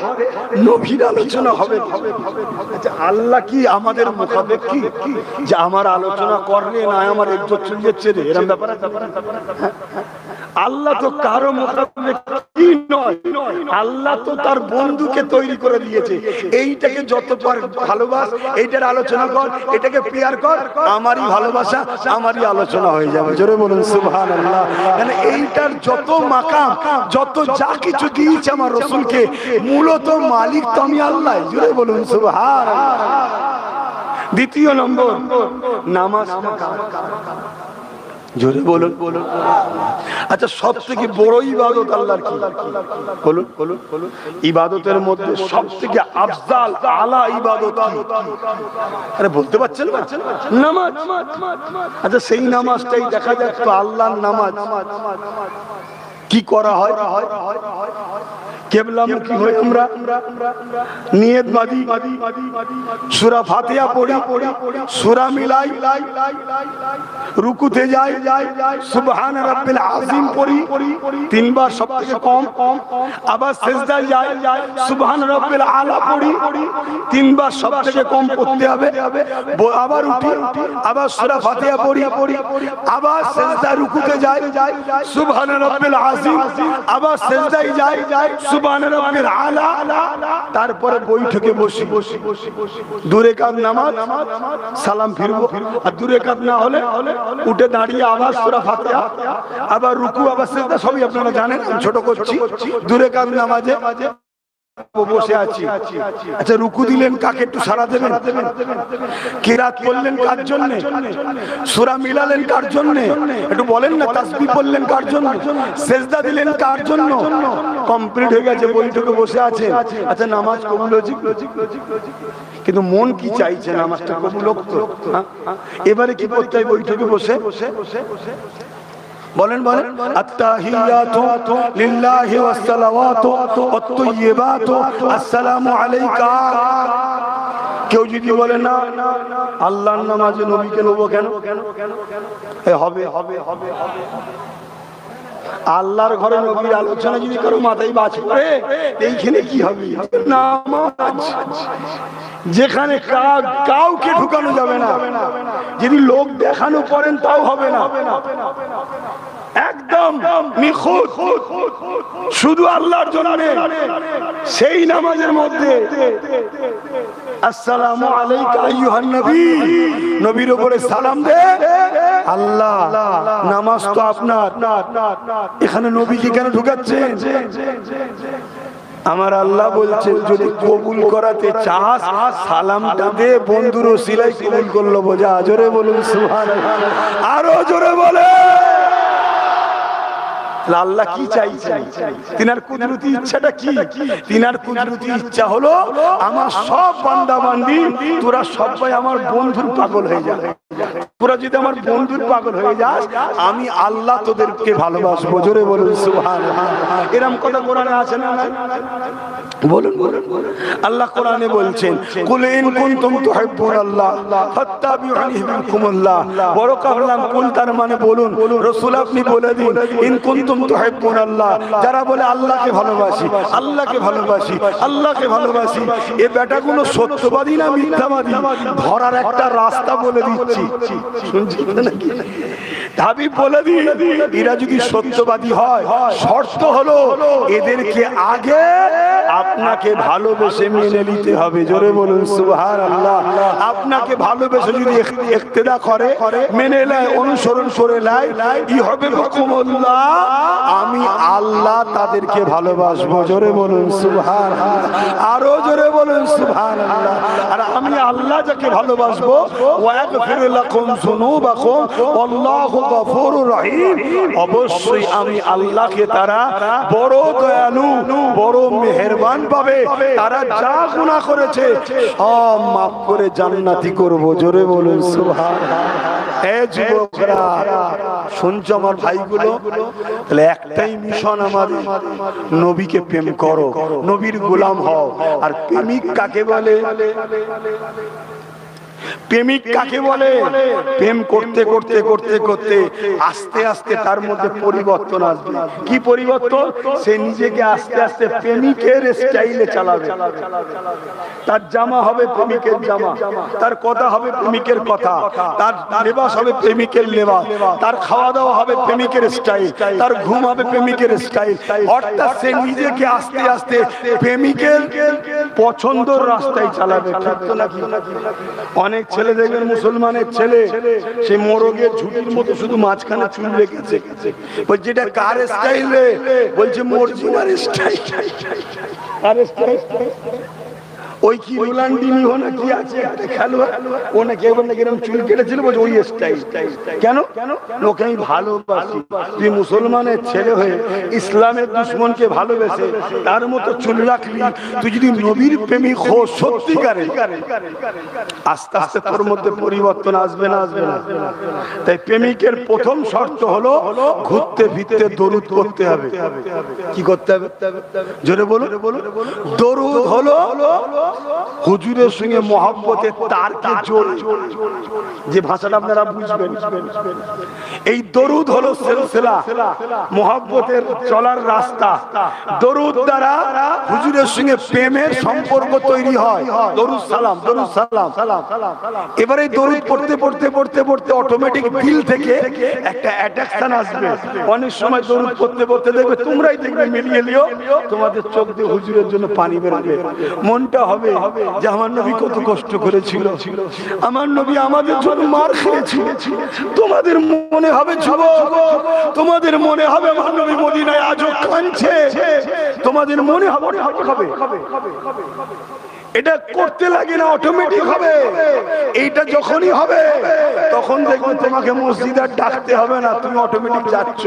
নবীর আলোচনা হবে। আল্লাহ কি আমাদের মুখাপেক্ষী যে আমার আলোচনা করলে না আমার একজোট চলে যাচ্ছে রে, এরকম ব্যাপার? আল্লাহ তো কারো মুখাপেক্ষী নয়, আল্লাহ তো তার বন্ধুকে তৈরি করে দিয়েছে। এইটাকে যত ভালোবাস, এইটার আলোচনা কর, এটাকে প্রিয়ার কর, আমারই ভালোবাসা, আমারই আলোচনা হয়ে যাবে। জোরে বলুন সুবহানাল্লাহ। মানে এইটার যত মাকাম, যত যা কিছু দিয়েছে আমার রাসূলকে, মূলত মালিক তো আমি আল্লাহ। জোরে বলুন সুবহানাল্লাহ। দ্বিতীয় নম্বর, নামাজ। জোরে বলুন। আচ্ছা, সব থেকে বড় ইবাদত আল্লাহর কি? বলুন বলুন। ইবাদতের মধ্যে সব থেকে আফজাল আলা ইবাদত কি? আরে বলতে পারছেন না? নামাজ। আচ্ছা, সেই নামাজটাই দেখা যাক তো আল্লাহর নামাজ কি করা হয়? কেবলামুখী হয়ে আমরা নিয়ত বাঁধি, সূরা ফাতিহা পড়ি, সূরা মিলাই, রুকুতে যাই, সুবহান রাব্বিল আযীম পড়ি 3 বার সবথেকে কম, আবার সিজদায় যাই, সুবহান রাব্বিল আলা পড়ি 3 বার সবথেকে কম পড়তে হবে, আবার উঠি, আবার সূরা ফাতিহা পড়ি, আবার সিজদায় রুকুতে যাই, সুবহান রাব্বিল আযীম, আবার সিজদায় যাই, সুবহান রাব্বিল আলা, তারপরে বৈঠকে বসি। 2 রাকাত নামাজ, সালাম ফিরবো, আর 2 রাকাত না হলে উঠে দাঁড়িয়ে আবার সূরা ফাতিহা, আবার রুকু, আবার সিজদা, সবই আপনারা জানেন, ছোট করছি। 2 রাকাত নামাজে বসে আছি। আচ্ছা, রুকু দিলেন কাকে একটু সারা দেবেন? কিরাত করলেন কার জন্য? সূরা মিলালেন কার জন্য? একটু বলেন না। তাসবিহ পড়লেন কার জন্য? সিজদা দিলেন কার জন্য? কমপ্লিট হয়ে গেছে, বৈঠকে বসে আছে। আচ্ছা, নামাজ কবুল হয়েছে, কিন্তু মন কি চাইছে নামাজটা কবুল হোক তো? এবারে কি করতে হয় বৈঠকে বসে? বলেন বলেন। আত্তাহিয়াতু লিল্লাহি ওয়াস সালাওয়াতু ওয়াত তাইয়্যিবাতু আসসালামু আলাইকা। কেউ যদি বলে না আল্লাহর নামাজে নবীকে নেব কেন? হবে হবে হবে হবে। আল্লাহর ঘরে নবীর আলোচনা যদি কারো মাথায় বাজ পড়ে, এইখানে কি হবে? নামাজ যেখানে কাউকে ঢুকানো যাবে না। যদি লোক দেখানো করেন তাও হবে না, একদম নিখুঁত, শুধু আল্লাহর জন্য। সেই নামাজের মধ্যে আসসালামু আলাইকা আইয়ুহান নবী, নবীর উপরে সালাম দে আল্লাহ। নামাজ তো আপনার, এখানে নবীকে কেন ঢুকাচ্ছেন? আমার আল্লাহ বলছেন, যদি কবুল করাতে চাস সালামটা দে, বন্ধুর ওসিলায় কবুল করলো বোঝা। জোরে বলুন সুবহানাল্লাহ, আরো জোরে বলে। আল্লাহ কি চাইছেন? তিনার কুদরতি ইচ্ছাটা কি? তিনার কুদরতি ইচ্ছা হলো আমার সব বান্দা বান্দি তোরা সবাই আমার বন্ধুর পাগল হয়ে যাবে। তোরা যদি আমার বন্ধুর পাগল হয়ে যাস, আমি আল্লাহ তোদেরকে ভালোবাসবো। জোরে বলুন সুবহানাল্লাহ। এরকম কথা কোরআনে আছে না? বলুন বলুন। আল্লাহ কোরআনে বলছেন, কুল ইন কুনতুম তুহিব্বুনাল্লাহ ফাত্তাবিউনি ইউহিব্বুকুমুল্লাহ। বড় কাবলাম কুল, তার মানে বলুন। রাসূল আপনি বলে দিন, ইন কুনতুম তুহিব্বুনাল্লাহ, যারা বলে আল্লাহকে ভালোবাসি, আল্লাহকে ভালোবাসি, আল্লাহকে ভালোবাসি, এই বেটাগুলো সত্যবাদী না মিথ্যাবাদী ধরার একটা রাস্তা বলে দিচ্ছি। শুনছেন নাকি? হাবিব বলে দিন, এরা যদি সত্যবাদী হয়, শর্ত হলো এদেরকে আগে আপনাকে ভালোবেসে মেনে নিতে হবে। জোরে বলুন সুবহানাল্লাহ। আপনাকে ভালোবেসে যদি ইক্তেদা করে, মেনে নেয়, অনুসরণ করে নেয়, ইউহিব্বুকুমুল্লাহ, আমি আল্লাহ তাদেরকে ভালোবাসবো। জোরে বলুন সুবহানাল্লাহ। আরো জোরে বলুন সুবহানাল্লাহ। আর আমি আল্লাহ যাকে ভালোবাসবো, ওয়াগফির লাকুম যুনুবাকুম আল্লাহু গফুরুর রহিম, অবশ্যই আমি আল্লাহকে তারা বড় দয়ালু, বড় মেহেরবান পাবে। তারা যা গুনাহ করেছে সব মাফ করে জান্নাতি করব। জোরে বলুন সুবহানাল্লাহ। এ যুবকরা শুনছো আমার ভাইগুলো, তাহলে একটাই মিশন আমাদের, নবীকে প্রেম করো, নবীর গোলাম হও। আর প্রেমিক কাকে বলে? প্রেমিক কাকে বলে? প্রেম করতে করতে করতে করতে আস্তে আস্তে তার মধ্যে পরিবর্তন আসবে। কি পরিবর্তন? সে নিজেকে আস্তে আস্তে প্রেমিকের স্টাইলে চালাবে। তার জামা হবে প্রেমিকের জামা, তার কথা হবে প্রেমিকের কথা, তার লেবাস হবে প্রেমিকের লেবাস, তার খাওয়া দাওয়া হবে প্রেমিকের স্টাইল, তার ঘুম হবে প্রেমিকের স্টাইল। অর্থাৎ সে নিজেকে আস্তে আস্তে প্রেমিকের পছন্দের রাস্তায় চালাবে। ঠিক তো নাকি? অনেক ছেলে দেখবেন, মুসলমানের ছেলে, সে মোরগের ঝুটির মতো শুধু মাঝখানে চুল রেখেছে। বলছে এটা কার স্টাইল রে? বলছে মর্জিনার স্টাইল। ওই কি রোনাল্ডিনি হো না কি আছে খেলোয়াড়, ও নাকি একবার নাকি এরকম চুল কেটেছিল, বলছে ওই স্টাইল। কেন? ওকে আমি ভালোবাসি। তুই মুসলমানের ছেলে হয়ে ইসলামের দুশ্মনকে ভালোবেসে তার মতো চুল রাখলি, তুই যদি নবীর প্রেমিক হো সত্যিকারে, আস্তে আস্তে তোর মধ্যে পরিবর্তন আসবে না? আসবে না? তাই প্রেমিকের প্রথম শর্ত হলো ঘুরতে ফিরতে দরুদ করতে হবে। কি করতে হবে? জোরে বলো। দরুদ হলো হুজুরের সঙ্গে মহব্বতের তারকে জোড়ে, যে ভাষাটা আপনারা বুঝবেন। এই দরুদ হলো সিলসিলা, মহব্বতের চলার রাস্তা। দরুদ দ্বারা হুজুরের সঙ্গে প্রেমের সম্পর্ক তৈরি হয়। দরুদ সালাম, দরুদ সালাম। এবারে দরুদ পড়তে পড়তে পড়তে পড়তে অটোমেটিক দিল থেকে একটা অ্যাট্রাকশন আসবে। অনেক সময় দরুদ পড়তে পড়তে দেখবে, তোমরাই দেখবে, মিলিয়ে নিও, তোমাদের চোখ দিয়ে হুজুরের জন্য পানি বেরোবে। মনটা হবে যে আমার নবী কত কষ্ট করেছিল, আমার নবী আমাদের জন্য মার খেয়েছিল। তোমাদের মনে হবে যুবক, তোমাদের মনে হবে আমার নবী মদিনায় আজও কাঁদছে। তোমাদের মনে হবে এটা করতে লাগে না, অটোমেটিক হবে। এইটা যখনই হবে তখন দেখবে তোমাকে মসজিদে আর ডাকতে হবে না, তুমি অটোমেটিক যাচ্ছ।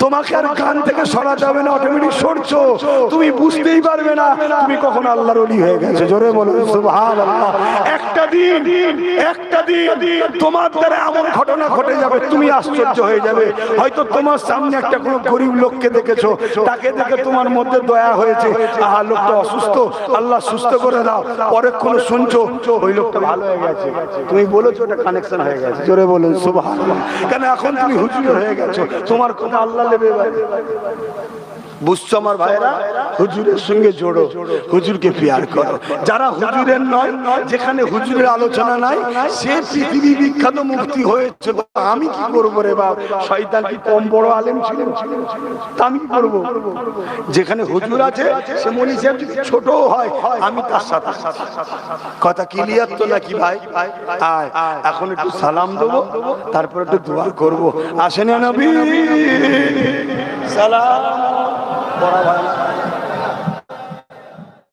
তোমাকে আর গান থেকে সরাতে হবে না, অটোমেটিক সরছো। তুমি বুঝতেই পারবে না তুমি কখন আল্লাহর ওলি হয়ে গেছো। জোরে বলুন সুবহানাল্লাহ। একটা দিন তোমার দ্বারা এমন ঘটনা ঘটে যাবে, তুমি আশ্চর্য হয়ে যাবে। হয়তো তোমার সামনে একটা কোনো গরিব লোককে দেখেছো, তাকে দেখে তোমার মধ্যে দয়া হয়েছে, আহা লোকটা অসুস্থ, আল্লাহ সুস্থ করে দাও। পরেক্ষণ শুনছো ওই লোকটা ভালো হয়ে গেছে, তুমি বলেছো ওটা কানেকশন হয়ে গেছে। জোরে বলুন সুবহানাল্লাহ। কেন? এখন তুমি হুজুর হয়ে গেছো, তোমার কথা আল্লাহ নেবে। বুঝছো আমার ভাইরা? হুজুরের সঙ্গে জোড়ো, হুজুরকে প্যার করো। যারা হুজুরের নয়, যেখানে হুজুরের আলোচনা নাই, সে পৃথিবী বিখ্যাত মুফতি হয়েছে, আমি কি করবো রে বাপ? শয়তান কি কম বড় আলেম ছিলেন? তা আমি কি করবো? যেখানে হুজুর আছে, সে মনি সাহেব যদি ছোট হয়, আমি তার সাথে। কথা ক্লিয়ার তো নাকি ভাই? আয় এখন একটু সালাম দেবো, তারপর একটু দোয়া করবো। আসেন নবী সালাম। বড় ভাই